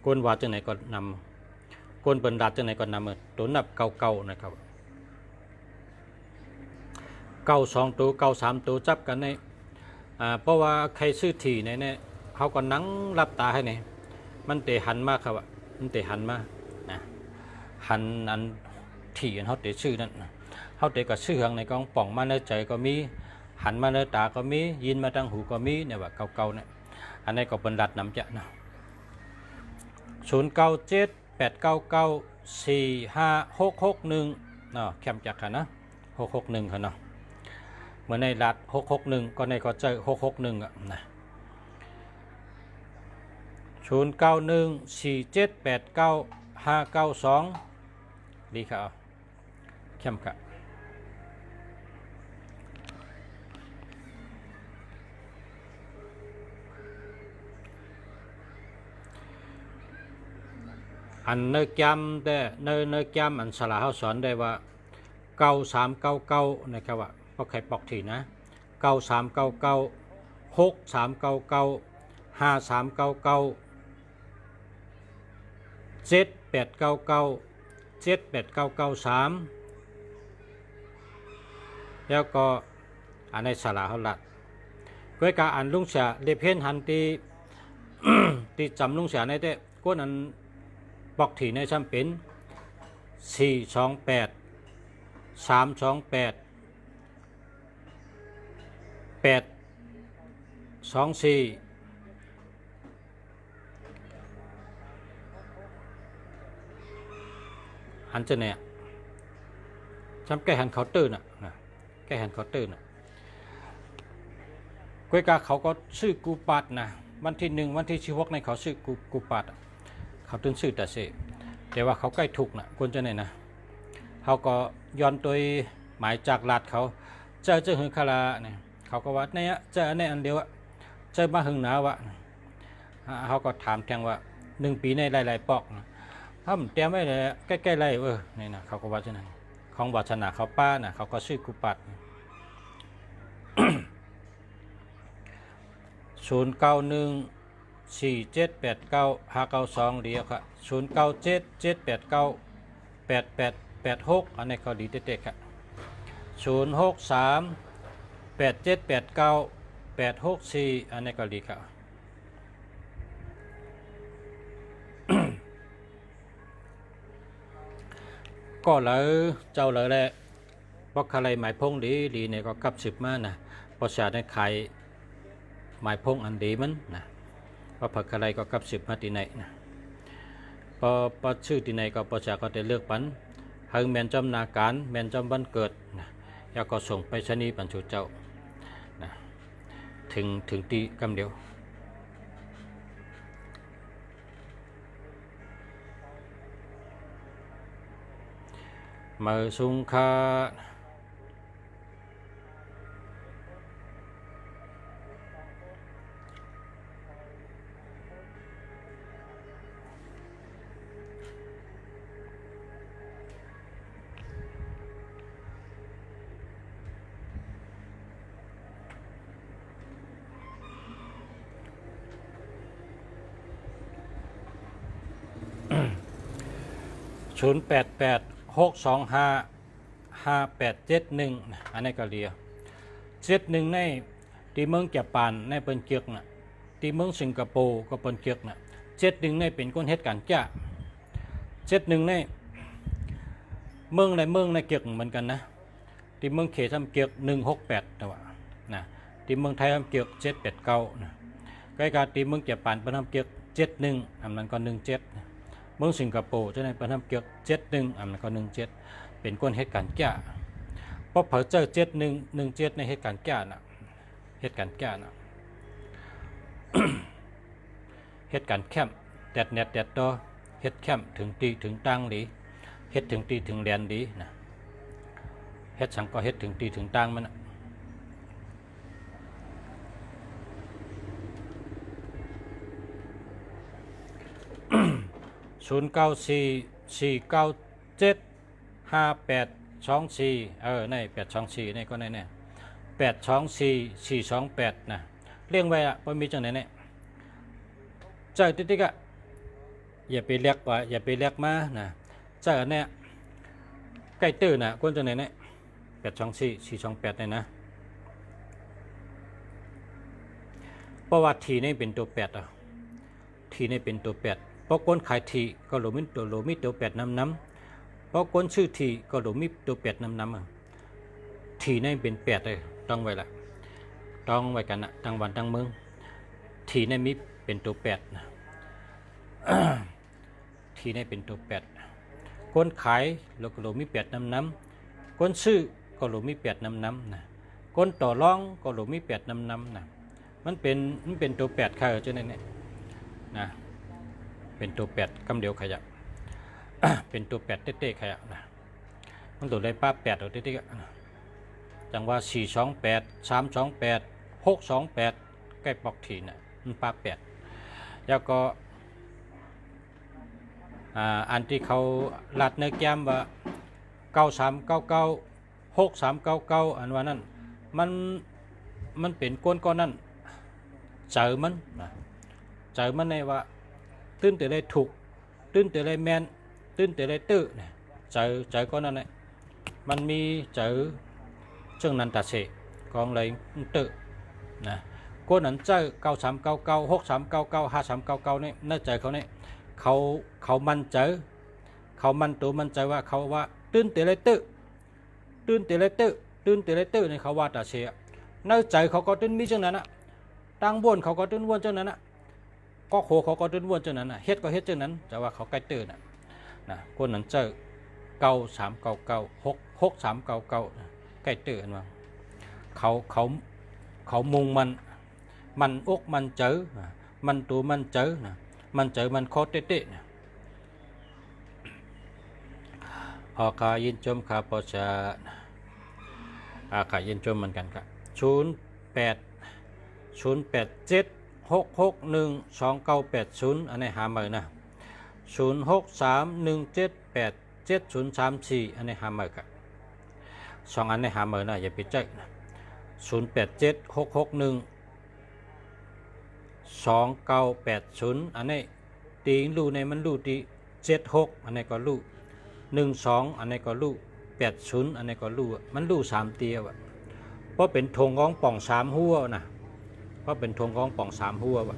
S1: กวนว่าจังไหนก็นำกวนเปิ้นดัดจังไหนก็นำตัวนับเก่าๆนะครับ92ตัว93ตัวจับกันในเพราะว่าใครซื้อที่เนี่ยเขาก็นั่งรับตาให้นี่มันเตะหันมากครับมันเตะหันมานะหันอันที่เขาเตะชื่อนั่นเขาเตะกับชื่อข้างในกองป่องมาในใจก็มีหันมาในตาก็มียินมาทางหูก็มีเนี่ยว่าเก่าๆเนี่ยอันนี้ก็เป็นรัดน้ำจะนะ0978994561เนาะแคมจักค่ะนะ661ค่ะเนาะเมื่อในรัด661ก็ในก็เจอ661อ่ะนะ0914789592ดีครับเข้มครับ อันเนอแกมแต่เนอแกมอันสลาเขาสอนได้ว่า9399นะครับว่าพอใครปอกทีนะ9399 6399 5399 7899 78993แล้วก็อันในสลาเขาลัดก็การอ่านลุงเสียเดเพนหันตี ตีจำลุงเสียในแต่ก้นอันปอกถี่ในซ้ำเป็น428 328 824หันจะเนี่ยซ้ำแก้หันเคาน์เตอร์น่ะแก้หันเคาน์เตอร์น่ะก้อยกาเขาก็ซื้อกูปัดนะวันที่1วันที่16ในเขาซื้อกูปัดเขาตื่นซื้อแต่เสแต่ว่าเขาใกล้ถูกนะคนจะไหนนะเขาก็ย้อนตัวหมายจากลาดเขาเจอหือคาราเนี่ยเขาก็ว่าเนี่ยเจอในอันเดียวอะเจอมาหึงหนาวะเขาก็ถามแทงว่า1 ปีในหลายๆปอกนะถ้ามันเตรียมไว้เลยใกล้ๆไรนี่นะเขาก็ว่าเช่นนั้นของวัฒนาเขาป้านะเขาก็ซื้อกูปัด0914789592เดียวครับ0977898886อันนี้เขาดีเด็ดๆครับ06387898864อันนี้ก็ดีครับก็เลยเจ้าเลยแหละเพราะอะไรหมายพงดีเนี่ยก็กลับ10มานะประชาได้ขายหมายพงอันดีมันนะเพราะผักอะไรก็กลับ10มาที่ไหนนะพอชื่อที่ไหนก็ประชาก็ได้เลือกปันหึงแมนจำนาการแมนจำวันเกิดนะแล้วก็ส่งไปชนีบรรจุเจ้านะถึงตีกำเดียวมาสุงคา0886255871อันนี้ก็เรีย71ในที่เมืองญี่ปุ่นในเป็นเกียกนะที่เมืองสิงคโปร์ก็เป็นเกียกนะ71ในเป็นคนเหตุการณ์จ้า71ในเมืองในเกียกเหมือนกันนะที่เมืองเขตทำเกียก168แต่ว่านะที่เมืองไทยทำเกียก789นะใกล้กับที่เมืองญี่ปุ่นเป็นทำเกียก71อันนั้นก็17นะเมืองสิงคโปร์จะในเป็นทำเกียก71อันนั้นก็17เป็นคนเหตุการณ์จ้าเพราะเผอเจอ7117ในเหตุการณ์จ้านะเหตุการณ์จ้านะเหตุการณ์แคมป์แดดเน็ตแดดดอเหตุแคมป์ถึงตีถึงตังดีเหตุถึงตีถึงแดนดีนะเหตุสังก็เหตุถึงตีถึงตังมันนะ0944975824ใน824นี่ก็ในเนี่ย824428นะเลี้ยงไว้อะพอมีจังไหนเนี่ยใจติ๊กๆอะอย่าไปเรียกว่าอย่าไปเรียกมานะใจอันเนี้ยใกล้ตื้อนะคนจังไหนเนี่ย824428เนี่ยนะเพราะว่าทีนี่เป็นตัว8อ่ะทีนี่เป็นตัว8เพราะคนขายทีก็หลมิตัว8น้ำเพราะคนชื่อทีก็หลมิตัว8น้ำทีนี่เป็น8เลยต้องไว้ละต้องไว้กันนะตั้งวันตั้งเมืองทีนี่มีเป็นตัว8นะทีนี่เป็นตัว8คนขายเราก็หลมิ8น้ำคนซื้อก็หลมิ8น้ำนะคนต่อรองก็หลมิ8น้ำนะมันเป็นตัว8ค่ะเจ้าเนี่ยนะเป็นตัว8กำเดียวขยะ เป็นตัว8เต้ๆขยะนะมันตัวได้ป้า8ตัวเต้ๆจังว่า428 328 628ใกล้ปอกทีน่ะมันป้า8แล้วก็ อันที่เขาลัดในแก้มว่า9399 6399อันว่านั้นมันเป็นก้นก้อนนั้นเจอมันนะเจอมันในว่าตื้นแต่ได้ถูกตื้นแต่ได้แมนตื้นแต่ได้ตื้อเนี่ยเจอก้อนนั้นเนี่ยมันมีเจอเชิงนั้นตัดเสกองเลยตื้อนะก้นนั้นเจอ9399 6399 5399เนี่ยน่าเจอเขาเนี่ยเขามันเจอเขามันตัวมันใจว่าเขาว่าตื้นแต่ได้ตื้อตื้นแต่ได้ตื้อตื้นแต่ได้ตื้อเนี่ยเขาว่าตัดเสในใจเขาก็ตื้นมีเช่นนั้นนะตั้งบนเขาก็ตื้นวนเช่นนั้นนะก็โคเขาก็ตื้นวนเช่นนั้นนะเฮ็ดก็เฮ็ดเช่นนั้นแต่ว่าเขาใกล้ตื้นนะคนนั้นเจอ9399 6399ใกล้ตื้นว่าเขามุงมันอกมันเจอมันตัวมันเจอนะมันเจอมันโคตรเตะนะพอขายินจมขาปอชาขายินจมเหมือนกันครับ0807661290อันนี้หาเมื่อนะ0631787034อันนี้หาเมื่อครับสองอันนี้หาเมื่อนะอย่าไปใจนะ0876612980อันนี้ตีรูในมันรูตี76อันนี้ก็รู12อันนี้ก็รู80อันนี้ก็รูมันรู3เตียวเพราะเป็นธงของป่อง3หัวนะเพราะเป็นธงของป่อง3หัวว่ะ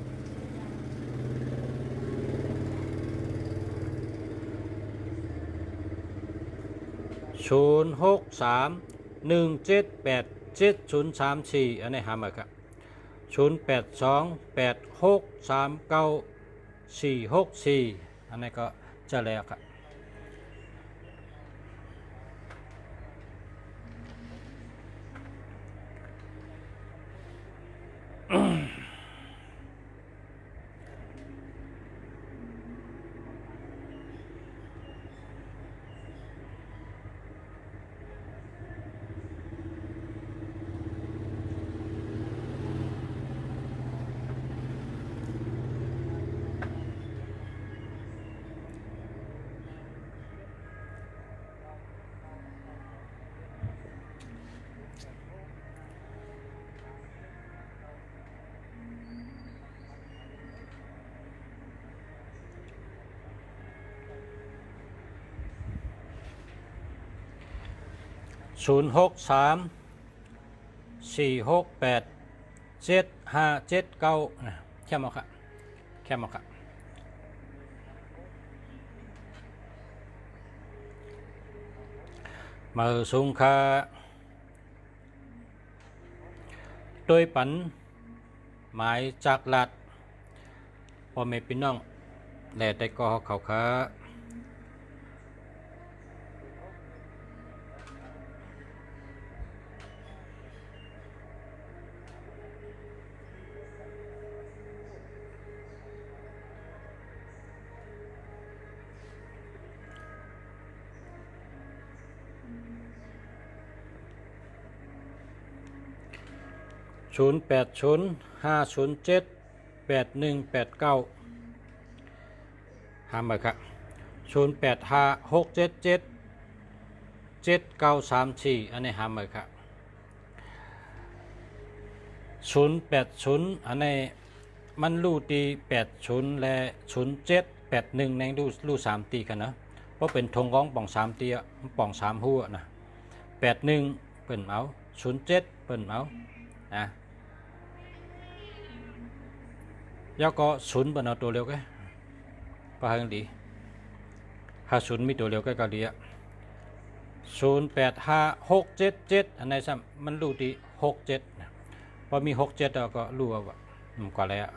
S1: 0631787034อันนี้หามาครับ0828639464อันนี้ก็จะแล้วครับ0634687579นะแค่มาครับแค่มาครับมาสูงค่าโดยปันหมายจากลัดพอไม่พี่น้องแต่ก็เขาค้า0805078189หามาครับ0856777934อันนี้หามาครับ080อันนี้มันรูตี80และ0781ในรู3ตีกันนะเพราะเป็นธงของป่อง3ตีป่อง3หัวนะ81เปิ่นเอา07เปิ่นเอานะแล้วก็0เปิ่นเอาตัวเร็วก็ก็ให้ดีถ้า0มีตัวเร็วก็ดีอะ085677อันไหนซ้ำมันรูตี67นะพอมี67เราก็รู้ว่าก็แล้ว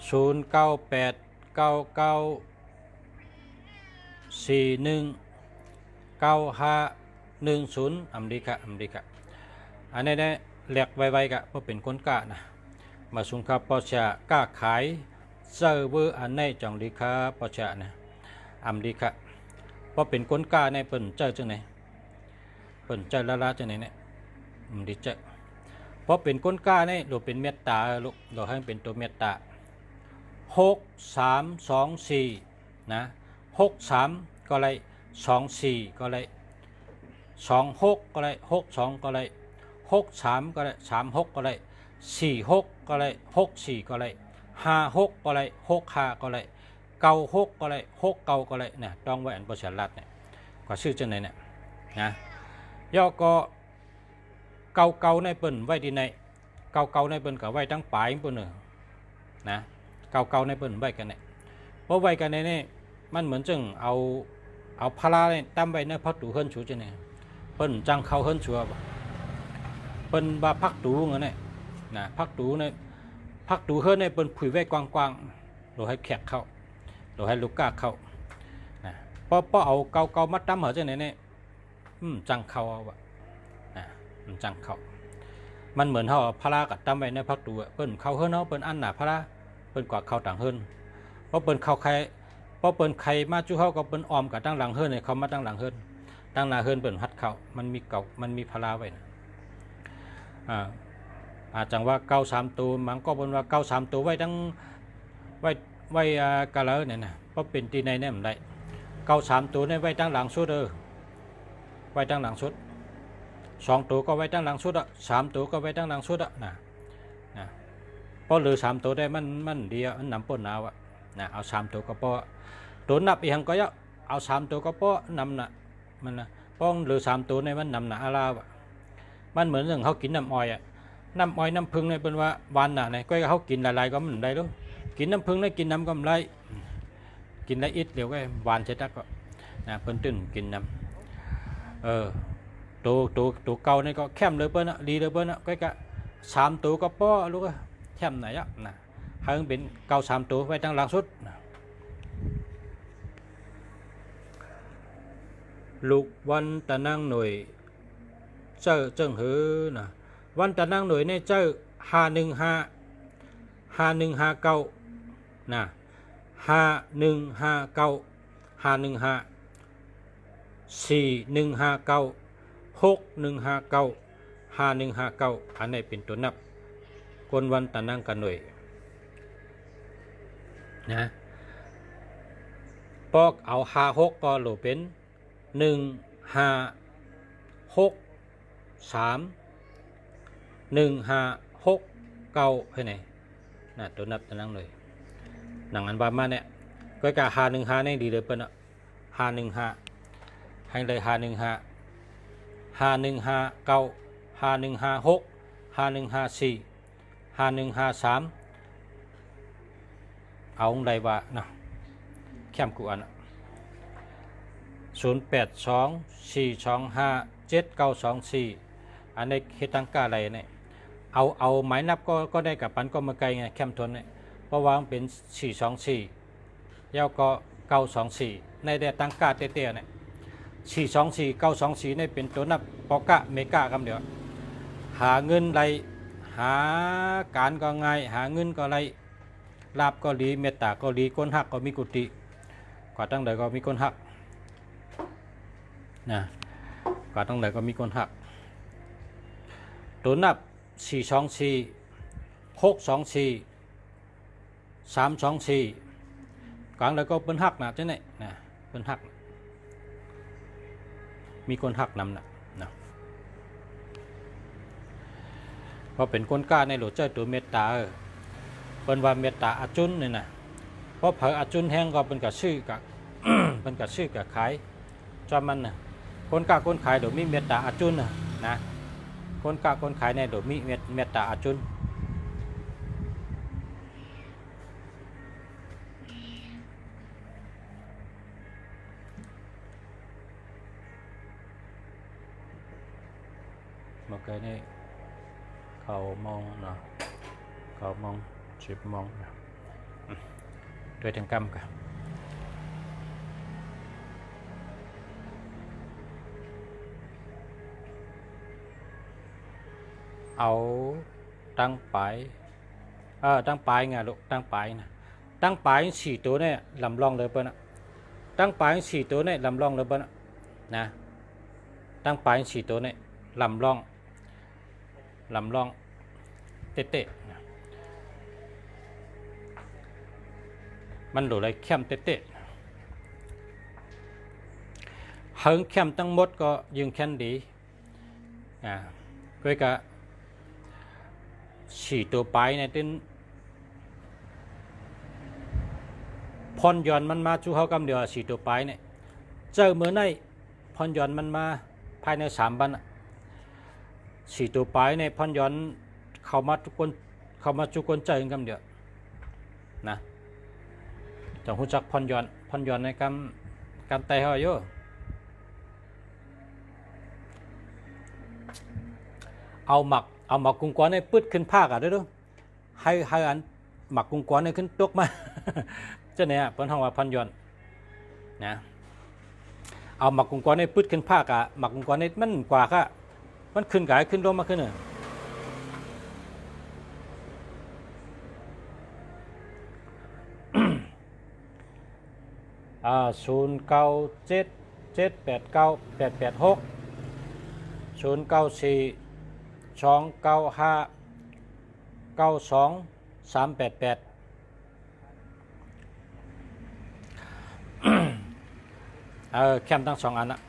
S1: 0989419510อเมริกาอันนี้ได้แหลกไวๆกะเพราะเป็นคนกะนะมาสุนคาปอชากล้าขายเซิร์ฟเวอร์อันนี้จังดีค่ะปอชานะอเมริกาเพราะเป็นคนกะในเปิ่นเจอจังไหนเปิ่นเจอละจังไหนเนี่ยดีเจอ เพราะเป็นก้นก้าเนี่ยเราเป็นเมตตาลูกเราให้เป็นตัวเมตตา6 3 2 4นะ6 3ก็เลย2 4ก็เลย2 6ก็เลย6 2ก็เลย6 3ก็เลย3 6ก็เลย4 6ก็เลย6 4ก็เลย5 6ก็เลย6 5ก็เลย9 6ก็เลย6 9ก็เลยเนี่ยต้องไว้อันประชารัฐเนี่ยก็ชื่อจังไหนเนี่ยนะย่อก็เก่าในเปิ้นไว้ที่ไหนเก่าในเปิ้นก็ไว้ตั้งปลายเปิ้นนะเก่าในเปิ้นไว้กันเนี่ยเพราะไว้กันในนี่มันเหมือนจึงเอาพลาเนี่ยตั้มไว้ในพักตูเฮิรนชูจังเนี่ยเปิ้นจังเข้าเฮิรนชัวเปิ้นว่าพักตูเงี้ยเนี่ยนะพักตูเนี่ยพักตูเฮิรนเนี่ยเปิ้นผุยไว้กว้างๆเราให้แขกเข้าเราให้ลูกกาเข้านะพอเอาเก่ามาตั้มเหรอจังเนี่ยจังเข้าเอาวะมันจังเข้ามันเหมือนเขาพลากับตั้มไว้ในพักตูเปิ้นเข้าเฮิรนเนาะเปิ้นอันหนาพลาเปิ้นกว่าเข้าต่างเฮิรนเพราะเปิ้นเข้าใครเพราะเปิ้นใครมาจู่เขาก็เปิ้นออมกับตั้งหลังเฮิรนเนี่ยเขามาตั้งหลังเฮิรนตั้งหน้าเฮิรนเปิ้นฮัดเข้ามันมีเก่ามันมีพลาไว้นะอาจจังว่าเก่า3ตัวมันก็เปิ้นว่าเก่า3ตัวไว้ตั้งไว้กะเลเนี่ยนะเพราะเป็นที่ในเนี่ยมันได้เก่า3ตัวเนี่ยไว้ตั้งหลังสุดไว้ตั้งหลังสุด2ตัวก็ไว้ตั้งหลังสุด3ตัวก็ไว้ตั้งหลังสุดนะเพราะเหลือ3ตัวได้มันดีมันนำป้นเอานะเอา3ตัวก็พอตัวนับอีกหังก็เอา3ตัวก็พอนำน่ะมันนะป้องเหลือ3ตัวในมันนำน่ะอาลาวมันเหมือนเรื่องเขากินน้ำอ้อยน้ำอ้อยน้ำผึ้งเนี่ยเป็นว่าหวานน่ะเนี่ยก็เขากินหลายๆก็มันได้ด้วยกินน้ำผึ้งได้กินน้ำก็ไม่ได้กินได้อิดเดี๋ยวก็หวานเสร็จแล้วก็นะเพิ่นตื่นกินน้ำตัวเก่าเนี่ยก็แคมเลยเปิ้ลดีเลยเปิ้ลก็3ตัวก็พอลูกแคมไหนนะให้มันเป็นเก่า3ตัวไว้ตั้งหลังสุดลูกวันตะนั่งหน่วยเจ้าเจิ้งหือนะวันตะนั่งหน่วยเนี่ยเจ้า5159นะ5159 515 4159 6159 5159อันนี้เป็นตัวนับคนวันตะนั่งกันหน่วยนะปอกเอา56ก็โหลเป็น1 5 6 3 1 5 6 9ให้ไหนนะตัวนับตะนั่งเลยหนังอันบามาเนี่ยก็กะ515นี่ดีเลยเปิ้น515ให้เลย515 5159 5156 5154 5153เอาใดว่านะแคมกูอัน0824257924อันในเฮตังกาอะไรเนี่ยเอาหมายนับก็ได้กับปันก็มาไกลไงแคมทนเนี่ยเพราะว่าเป็น424แล้วก็924ในได้ตั้งกาเตี้ยๆเนี่ย424 924เนี่ยเป็นตัวนับปอกะเมกะคำเดียวหาเงินไรหาการก็ง่ายหาเงินก็ไรลาบก็ดีเมตตาก็ดีก้นหักก็มีกุฏิกว่าตั้งแต่ก็มีก้นหักนะกว่าตั้งแต่ก็มีก้นหักตัวนับ424 624 324กลางแล้วก็เป็นหักนะเจ้าเนี่ยนะเป็นหักมีคนหักนำนะเพราะเป็นคนกล้าในหลวงเจ้าตัวเมตตาเป็นว่าเมตตาอาจุนเนี่ยนะเพราะเผออาจุนแห้งก็เป็นกับชื่อกับ เป็นกับชื่อกับขายจอมันนะคนกล้าคนขายเดี๋ยวมีเมตตาอาจุนนะคนกล้าคนขายในเดี๋ยวมีเมตตาอาจุนเมื่อกี้นี่เขามองเนาะเขามอง10 โมงด้วยทางกรรมกันเอาตั้งปลายตั้งปลายไงลูกตั้งปลายนะตั้งปลาย4 ตัวเนี่ยลำลองเลยเปิ้ลนะตั้งปลาย4 ตัวเนี่ยลำลองเลยเปิ้ลนะตั้งปลาย4 ตัวเนี่ยลำลอง เตะๆนะมันโดเลยเข้มเตะๆเฮิงเข้มทั้งหมดก็ยิงแค่นดีก็กะฉีตัวไปในติ้นพรย้อนมันมาชูเขากำเดียวฉีตัวไปเนี่ยเจอเมื่อในพรย้อนมันมาภายใน3 วันฉีตัวไปในพรย้อนเข้ามาทุกคนเจอกำเดียวนะจังหูจักพรย้อนในกำไตเขาอยู่เอาหมักกุ้งก้อนในปืดขึ้นภาคอ่ะด้วยให้อันหมักกุ้งก้อนในขึ้นตกมาเจ้าเนี่ยเปิ้นห้องว่าพรย้อนนะเอาหมักกุ้งก้อนในปืดขึ้นภาคอ่ะหมักกุ้งก้อนในมันกว่าค่ะมันขึ้นกายขึ้นลงมาขึ้น0977892886094295388แคมทั้ง2 อันนะ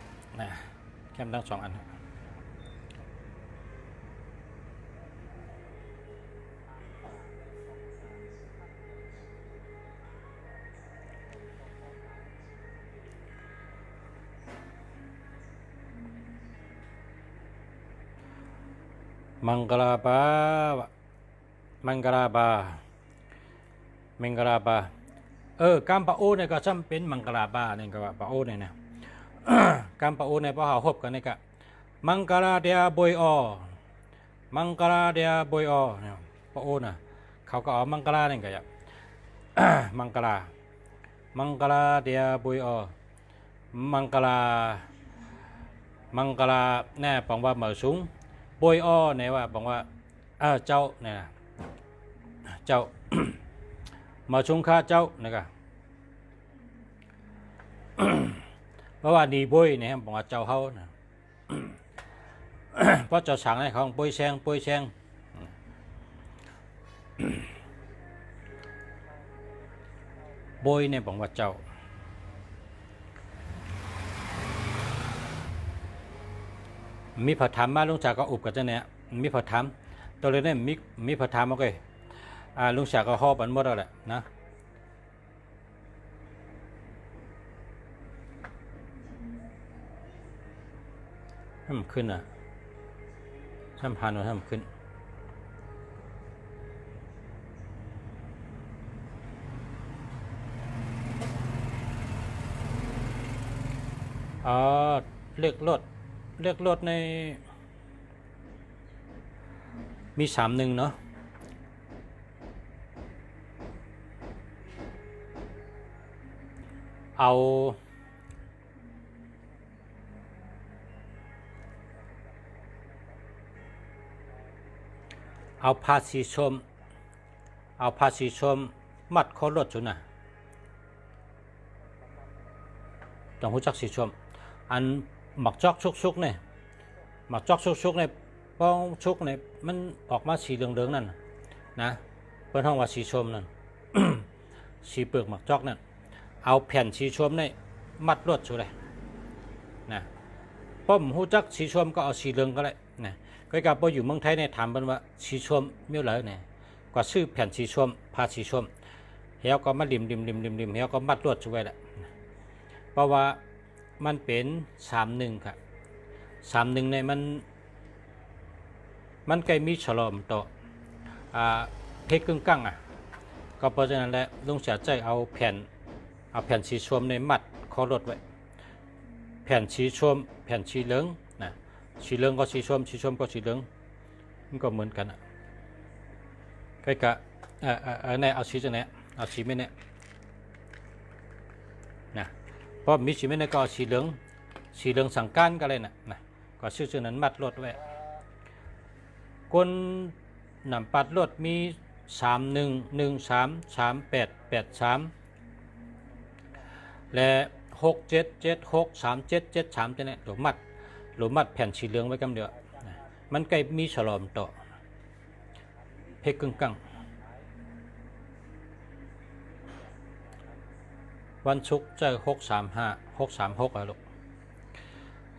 S1: แคมทั้ง2 อันมังกราบากามปะโอเนี่ยก็จำเป็นมังกราบาเนี่ยก็ว่าปะโอเนี่ยนะกามปะโอเนี่ยพอหาพบกันนี่ก็มังกราเดียบอยอเนี่ยปะโอน่ะเขาก็เอามังกราเนี่ยก็อย่างมังกราเดียบอยอมังกราแน่ปองว่าเหมือสูงบอยอเนี่ยว่าบอกว่าเจ้าเนี่ยเจ้า มาชงข้าเจ้านะครับเพราะว่าดีบอยเนี่ยบอกว่าเจ้าเขานะ เพราะเจ้าสั่งให้เขาบอยแซงบอยเนี่ยบอกว่าเจ้ามีพระธรรมมาลุงจากก็อุบกันจะเนี่ยมีพระธรรมตัวเลยเนี่ยมีพระธรรมโอเคลุงจากก็หอบอันหมดแล้วแหละนะให้มันขึ้นทำพันให้มันขึ้นเลือกรถในมี31เนาะเอาภาษีชมมัดข้อรถจุนะต้องรู้จักสีชมอันหมักจอกชุกเนี่ยหมักจอกชุกเนี่ยป้องชุกเนี่ยมันออกมาสีเหลืองนั่นนะเพิ่นห้องว่าสีชมนั่น สีเปลือกหมักจอกนั่นเอาแผ่นสีชมเนี่ยมัดรวดชุเลยนะป้อมหูจักสีชมก็เอาสีเหลืองก็ได้นะก็กับพออยู่เมืองไทยเนี่ยถามเพิ่นว่าสีชมมีอะไรเนี่ยก็ซื้อแผ่นสีชมผ้าสีชมเฮียก็มาริมเฮียก็มัดรวดชุไว้แหละเพราะว่ามันเป็น31ครับ31ในมันใกล้มีฉลอมต่อเพกกึ่งกั้งก็เพราะฉะนั้นแหละลุงเสียใจเอาแผ่นสีชมในมัดคอรถไว้แผ่นสีชมแผ่นสีเหลืองนะสีเหลืองก็สีชมก็สีเหลืองมันก็เหมือนกันใกล้กับเนี่ยเอาสีจะเนี่ยเอาสีไม่เนี่ยนะเพราะมีสีไม่เนี่ยก็สีเหลืองสังการกันเลยนะก็ชื่อนั้นมัดรถไว้คนนำปัดรถมี31133883และ67763773จะเนี่ยหลุมมัดแผ่นสีเหลืองไว้กำเดียวมันใกล้มีฉลอมต่อเพ กกึ่งกังวันศุกร์เจอ635 636อะลูก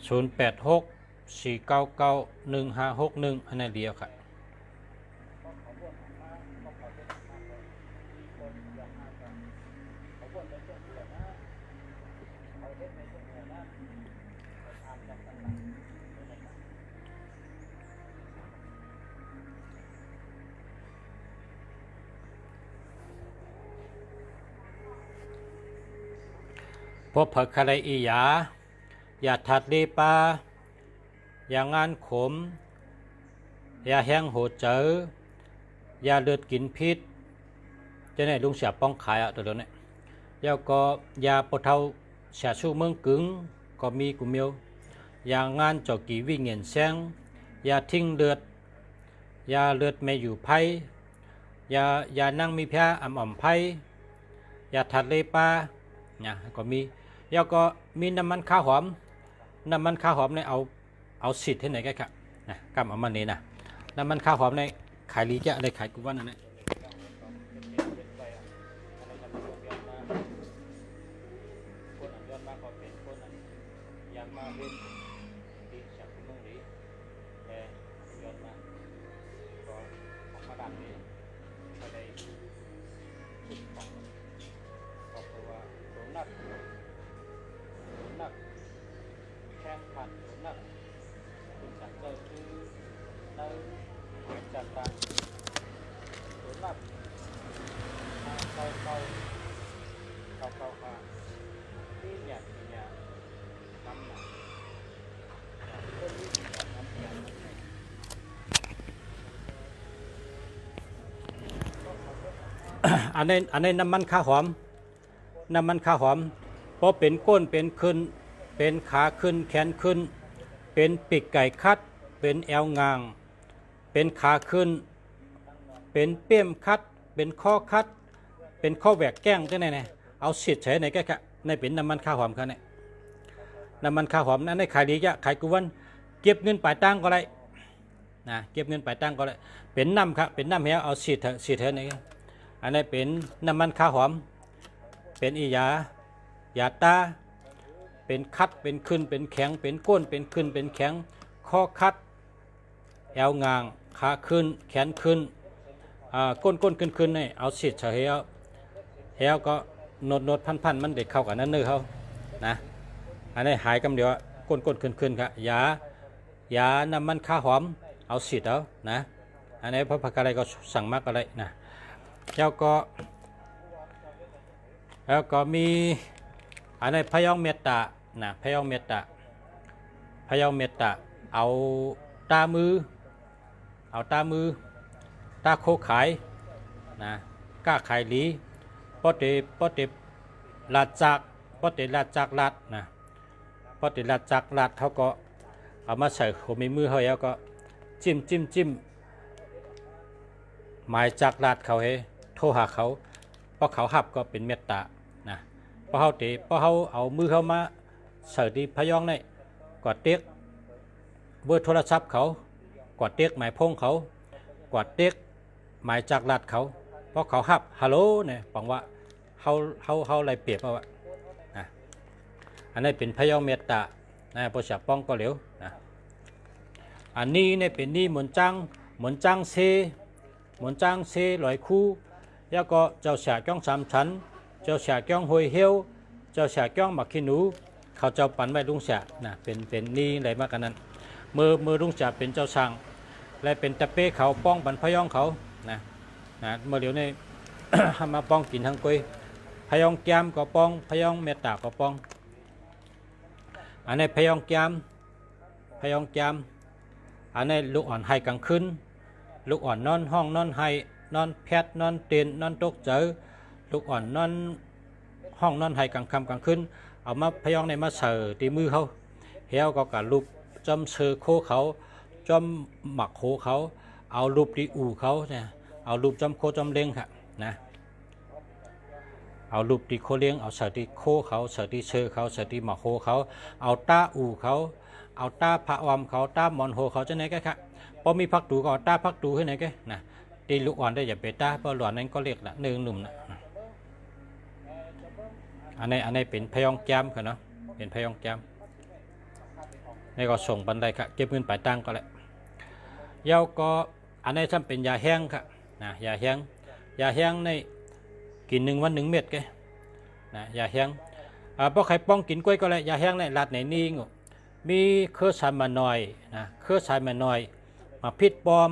S1: 0864991561อันนั้นเดียวค่ะพบผักคาไรอียาอย่าถัดลีปลาอย่างงานขมอย่าแห้งโหดเจออย่าเลือดกินพิษจะไหนลุงเสียป้องขายอ่ะตัวเดียวนี้แล้วก็ยาปะเทาเสียชูเมืองกึ่งก็มีกุมเมียวอย่างงานจอกกีวิ่งเงียนแซงยาทิ้งเลือดยาเลือดไม่อยู่ไผ่ยานั่งมีแพ้อ่ำไผ่ยาถัดลีปลาเนี่ยก็มีแล้วก็มีน้ำมันข้าวหอมในเอาสิทธิ์ให้ไหนกันครับนะกำเอามันนี้นะน้ำมันข้าวหอมในขายลีจะอะไรขายกุวันนั่นแหละอันนี้น้ำมันข้าวหอมเพราะเป็นก้นเป็นขึ้นเป็นขาขึ้นแขนขึ้นเป็นปีกไก่คัดเป็นแอวงางเป็นขาขึ้นเป็นเปี้ยมคัดเป็นข้อคัดเป็นข้อแหวกแก้งจังไหนเอาสิทธิ์ใช้ในแก่ในเป็นน้ำมันข้าวหอมครับเนี่ยน้ำมันข้าวหอมนั้นในขายดีจะขายกุวันเก็บเงินปลายตั้งก็ได้นะเก็บเงินปลายตั้งก็ได้เป็นน้ำครับเป็นน้ำเหี้ยเอาสิทธิ์เถอะนี่อันนี้เป็นน้ำมันข้าวหอมเป็นอียาตาเป็นคัดเป็นขึ้นเป็นแข็งเป็นก้นเป็นขึ้นเป็นแข็งข้อคัดแอวงางขาขึ้นแขนขึ้นก้นขึ้นนี่เอาสิทธิ์เฉยเฮาก็นดพันมันเด็กเข้ากับนั่นเนื้อเขานะอันนี้หายกำเดียวก้นขึ้นครับยาน้ำมันข้าวหอมเอาสิทธิ์เอานะอันนี้พระพักอะไรก็สั่งมากอะไรนะแล้วก็มีอันนี้พยองเมตตานะพยองเมตตาเอาตามือตาโคขายนะก้าขายหลีปอเตลาจากลาดนะปอเตลาจากลาดเขาก็เอามาใส่หัวมือเขาแล้วก็จิ้มหมายจากลาดเขาให้โทรหาเขาเพราะเขาหับก็เป็นเมตตานะเพราะเขาเอามือเขามาใส่ที่พยองนี่กดเต็กเบอร์โทรศัพท์เขากดเต็กหมายพงเขากดเต็กหมายจากลาดเขาเพราะเขาหับฮัลโหลเนี่ยบอกว่าเขาอะไรเปรียบเอาวะนะอันนี้เป็นพยองเมตตานะพอเสียป้องก็เหลวนะอันนี้เนี่ยเป็นนี่หมุนจังเซลอยคู่แล้วก็เจ้าเสียจ้องสามชั้นเจ้าเสียจ้องหอยเหี้ยวเจ้าเสียจ้องหมักขี้หนูเขาเจ้าปั่นไว้ลุงเสียนะเป็นนี่อะไรมากกันนั้นมือลุงเสียเป็นเจ้าสั่งและเป็นตะเป้เขาป้องบรรพยองเขานะเมื่อเดี๋ยวนี้ มาป้องกินทั้งกุยพยองแกมก็ป้องพยองเมตตาก็ป้องอันนี้พยองแกมอันนี้ลูกอ่อนให้กลางคืนลูกอ่อนนอนห้องนอนให้นอนแพทนอนเตียนนอนตกเจอลูกอ่อนนอนห้องนอนให้กลางค่ำกลางคืนเอามาพยองในมาเสิร์ตีมือเขาเหี้ยวก็การลูกจำเสือโคเขาจำหมักโคเขาเอาลูกตีอู่เขาเนี่ยเอาลูกจำโคจำเล้งค่ะนะเอาลูกตีโคเลี้ยงเอาเสิร์ตีโคเขาเสิร์ตีเสือเขาเสิร์ตีหมักโคเขาเอาตาอู่เขาเอาตาพระวำเขาตาหมอนโฮเขาจะไหนกันค่ะพอมีพักตูก็เอาตาพักตูให้ไหนกันนะ ตีลูกอ่อนได้อย่าไปตาเพราะหลอนนั้นก็เรียกละเนื้อหนุ่มนะอันนี้เป็นพยองแก้มค่ะเนาะเป็นพยองแก้มนี่ก็ส่งบันไดค่ะเก็บเงินปลายตังก็แหละเย้าก็อันนี้ทำเป็นยาแห้งค่ะนะยาแห้งในกิน1 วัน 1 เม็ดแกนะยาแห้งพอใครป้องกินกล้วยก็แหละยาแห้งในรัดในนิ่งมีเครือสายมาหน่อยนะเครือสายมาหน่อยมาพิษปอม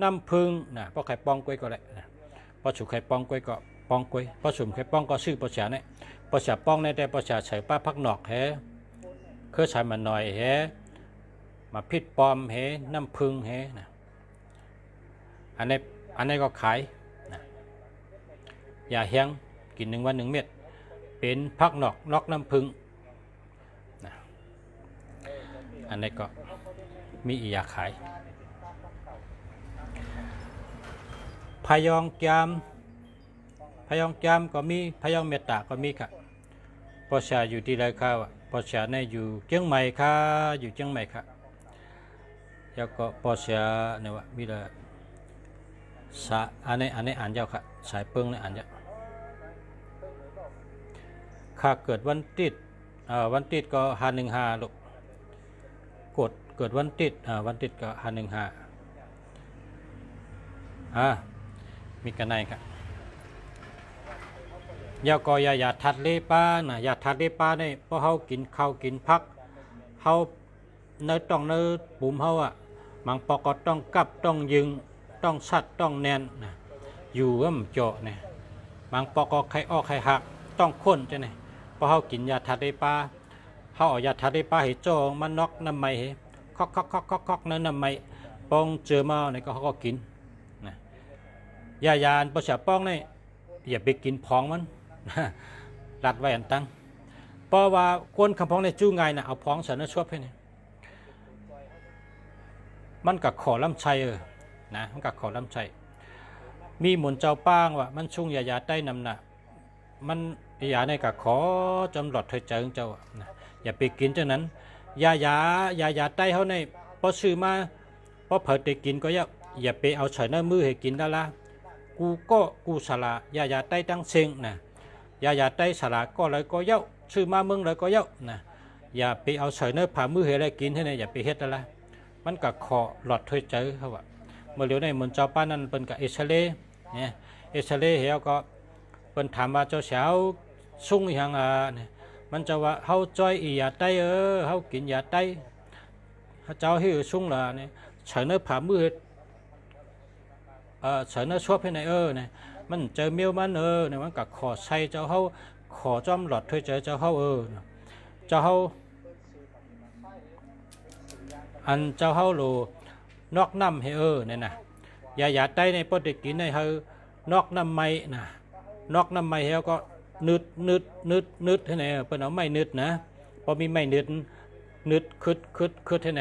S1: น้ำพึ่งนะพอใครป้องกล้วยก็แหละนะพอฉุกใครป้องกล้วยก็ป้องกล้วยพอสุ่มใครป้องก็ซื้อปอเสียเนี่ยปอเสียป้องในแต่ปอเสียใส่ป้าพักหนอกแฮเครือสายมาหน่อยแฮมาพิษปอมแฮน้ำพึ่งแฮนะอันนี้ก็ขายนะยาแห้งกิน1 วัน 1 เม็ดเป็นพักนอกน้ำพึ่งนะอันนี้ก็มีอียาขายพยองแก้มก็มีพยองเมตตาก็มีค่ะปอชาอยู่ที่ไรค่ะปอชาเนี่ยอยู่เชียงใหม่ค่ะอยู่เชียงใหม่ค่ะแล้วก็ปอชาเนี่ยว่ามีละอันนี้อ่านยาวค่ะสายเปิงเนี่ยอ่านยาวค่าเกิดวันติดก็515ลูกเกิดวันติดก็515มีกันไหนครับยาก็ยาทัดเลป้านะยาทัดเลป้าเนี่ยพอเขากินข้าวกินพักเขาเนื้อต้องเนื้อปุ่มเขามังปอกก็ต้องกับต้องยึงต้องสัดต้องแน่นนะอยู่ก็มันเจาะเนี่ยบางปอกก็ไข่ออกไข่หักต้องข้นจะเนี่ยพอเขากินยาทัดได้ปลาเขาเอายาทัดได้ปลาให้โจมันนอกน้ำไหมคอกนั่นน้ำไหมปองเจอมาเนี่ยเขาก็กินนะยาประชาป้องเนี่ยอย่าไปกินพองมันรัดไว้อันตั้งเพราะว่าคนคำพองในจู้ไงนะเอาพองใส่เนื้อชวบให้เนี่ยมันกับขอลำชัยนะมันกับขอลำชัยมีหมุนเจ้าป้างว่ามันชุ่งยาใต้นำหนักมันยาในกับขอจำหลอดเธอเจอเจ้านะอย่าไปกินเจ้านั้นยาใต้เขาในพอซื้อมาพอเผยไปกินก็อย่าไปเอาใส่เนื้อมือให้กินได้ละกูสละยาใต้ตั้งเซิงนะยาใต้สละก็เลยก็ซื้อมาเมืองเลยก็นะอย่าไปเอาใส่เนื้อผ่ามือให้อะไรกินให้เนี่ยอย่าไปเฮ็ดได้ละมันกับขอหลอดเธอเจอเขาว่าเมื่อเร็วในหมุนเจ้าป้านั้นเป็นกับเอชเลเนี่ยเอชเลเฮียก็เป็นถามว่าเจ้าเช้าสุ่งอย่างเนี่ยมันจะว่าเขาจอยอียาใต้เขากินยาใต้เจ้าให้สุ่งละเนี่ยใส่เนื้อผ่ามือใส่เนื้อชวบให้ในเนี่ยมันเจอเมียวมันเนี่ยมันกับขอใส่เจ้าเขาขอจอมหลอดเธอเจอเจ้าเขาเจ้าเขาอันเจ้าเขาโลนอกน้ำให้เนี่ยนะยาใต้ในปกติกินในเฮนอกน้ำไม้นะนอกน้ำไม้เฮก็นึดให้ไหนเป็นเอาไม้นึดนะพอมีไม้นึดคืดให้ไหน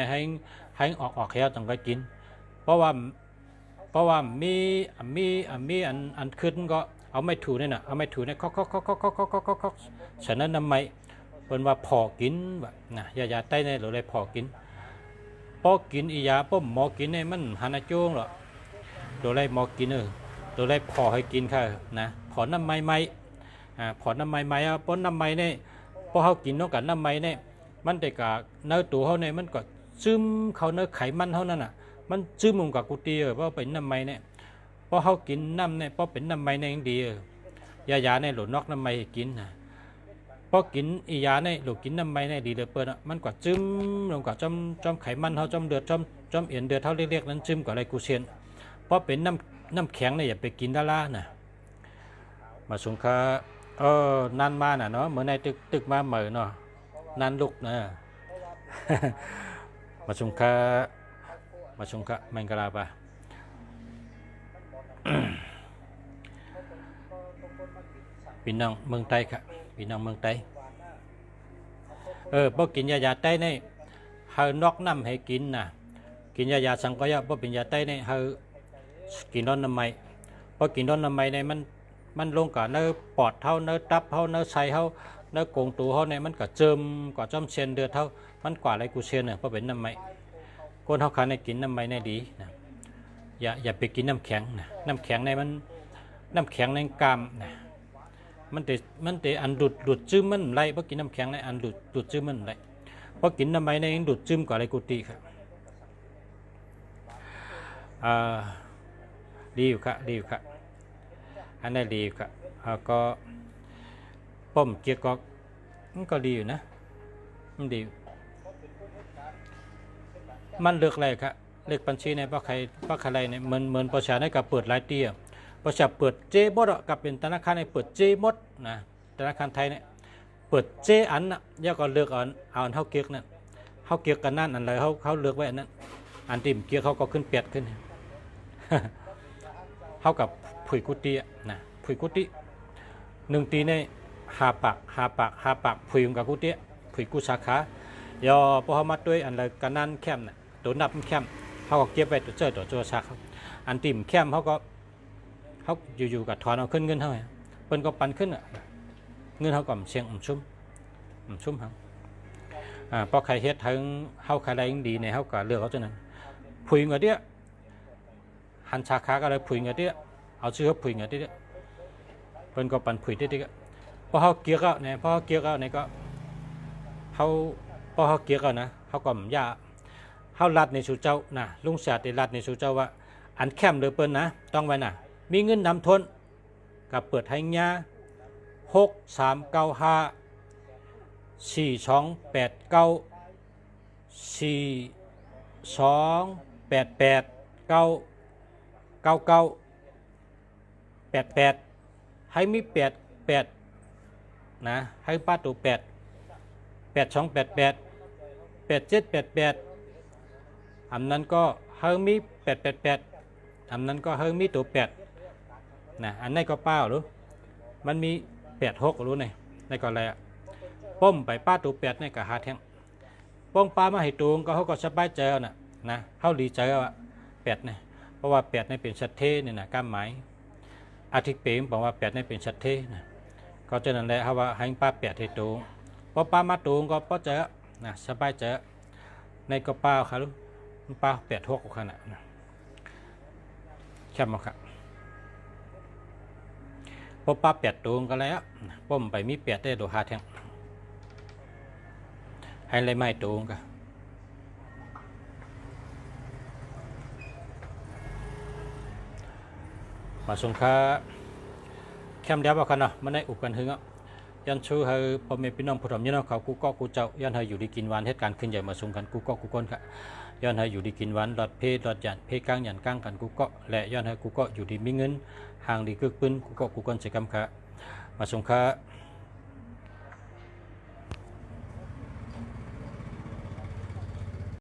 S1: ให้ออกเฮต้องไปกินเพราะว่ามีอันขึ้นก็เอาไม้ถูเนี่ยนะเอาไม้ถูเนี่ยเคาะฉะนั้นน้ำไม้เป็นว่าพอกินแบบนะยาใต้ในหรืออะไรพอกินพอกินอียาป้อมหมอกินเนี่ยมันหันจ้วงหรอโดยไรหมอกินโดยไรพอให้กินค่ะนะพอน้ำไม้พอน้ำไม้ป้นน้ำไม้เนี่ยพอเขากินนอกจากน้ำไม้เนี่ยมันแต่กับเนื้อตัวเขาเนี่ยมันก็ซึมเขาเนื้อไขมันเขานั่นมันซึมลงกับกุฏิเพราะเป็นน้ำไม้เนี่ยพอเขากินน้ำเนี่ยพอเป็นน้ำไม้เนี่ยยังดียาเนี่ยหลุดนอกน้ำไม้กินนะพอกินอียาเนี่ยหลุดกินน้ำไม้เนี่ยดีเลยเปิดมันก็ซึมลงกับจอมไขมันเขาจอมเดือดจอมเอ็นเดือดเท่าเรียกนั้นซึมกับอะไรกูเชียนเพราะเป็นน้ำแข็งเนี่ยอย่าไปกินดารานะมาสงค่านานมาน่ะเนาะเหมือนในตึกมาเหมือนเนาะนานลุกนะมาสงค่าแมงกะลาปะพี่น้องเมืองไทยครับพี่น้องเมืองไทยพอกินยาใต้เนี่ยเฮานอกน้ำให้กินนะกินยาสังก็ยาพอเป็นยาใต้เนี่ยเฮากินนอนน้ำไม้พอกินนอนน้ำไม้เนี่ยมันลงกับเนื้อปอดเท่าเนื้อตับเท่าเนื้อไส้เท่าเนื้อกงตูเท่าเนี่ยมันก็เจิมกว่าจอมเชียนเดือดเท่ามันกว่าอะไรกูเชียนเนี่ยเพราะเป็นน้ำไม้คนเท่าคันในกินน้ำไม้เนี่ยดีนะ อย่าไปกินน้ำแข็งนะน้ำแข็งในมันน้ำแข็งในกามนะมันแต่อันดูดซึมมันไรเพราะกินน้ำแข็งในอันดูดซึมมันไรเพราะกินน้ำไม้ในดูดซึมกว่าอะไรกุฏิครับดีอยู่ครับอันนี้ดีอยู่ครับก็ป้มเกียร์กอกมันก็ดีอยู่นะมันดีมันเลือกอะไรครับเลือกบัญชีในป้าใครเนี่ยเหมือนประชาในกับเปิดหลายเตี้ยประชาเปิดเจมดกับเป็นธนาคารในเปิดเจมดนะธนาคารไทยเนี่ยเปิดเจอันน่ะย่าก็เลือกเอาเท่าเกียร์นั่นเท่าเกียร์กันนั่นอันเลยเขาเลือกไว้อันนั้นอันที่เกียร์เขาก็ขึ้นเปียดขึ้นเท่ากับผุยกุฏินะผุยกุฏิหนึ่งตีในหาปากผุยกับกุฏิผุยกุสาขายอพอเขามาด้วยอันเลยกันนั่นแคมน่ะตัวนับแคมเขาก็เก็บไว้ตัวชักอันติ่มแคมเขาอยู่กับถอนเอาขึ้นเงินเท่าไหร่เปิ้นก็ปันขึ้นเงินเขาก็เชียงชุ่มเขาพอใครเฮ็ดทั้งเขาใครได้ดีในเขาก็เลือกเขาจนนั้นผุยเงินเดี้ยหันชาขาก็เลยผุยเงินเดี้ยเอาชื่อเขาผุยเงินเดี้ยเปิ้นก็ปันผุยเดี้ยพอเขาเกี่ยวเนี่ยพอเขาเกี่ยวเนี่ยก็เขาพอเขาเกี่ยวนะเขาก็ย่าเขาลัดในสู่เจ้านะลุงเสียติลัดในสู่เจ้าว่าอันแคมหรือเปิ้นนะต้องไว้นะมีเงินนำทนกับเปิดให้ยา6389428899988ให้มี88นะให้ป้าตัว82888788อันนั้นก็ให้มี888อันนั้นก็ให้มีตัว8นะอันนี้ก็เป้าหรือมันมี86รู้ในก็อะไรป้มไปป้าตัว8ในก็หาแท่งป้มป้ามาให้ตูงก็เขาก็สบายใจนะเขาดีใจว่า8เนี่ยเพราะว่า8นี่เป็นชัดเทเนี่ยนะก้ามหมายอาทิตย์เป๋บอกว่า8นี่เป็นชัดเทนะก็ฉะนั้นแหละเขาว่าให้ป้า8ให้ตูงพอป้ามาตูงก็ป้าเจอนะสบายใจในก็เป้าครับเป้า86ขนาดนะแค่มาครับพอป้า8ตัวก็แล้วป้มไปมี8ได้ตัวหาแทงให้เลยไม่ตัวกันมาสงค้าแคมเดียวกันเนาะมันได้อุบกันหึงยันชูให้พ่อแม่พี่น้องผู้ทำยันเขากูก็กูเจ้ายันให้อยู่ดีกินหวานเหตุการณ์ขึ้นใหญ่มาสงกันกูก็กูก้นค่ะย้อนให้อยู่ดีกินหวานดอดเพดอดหยันเพกลางหยันกลางกันกูก็และย้อนให้กูก็อยู่ดีมีเงินห่างดีกึกปืนกูก็กูก้นใส่กำค่ะมาสงค้า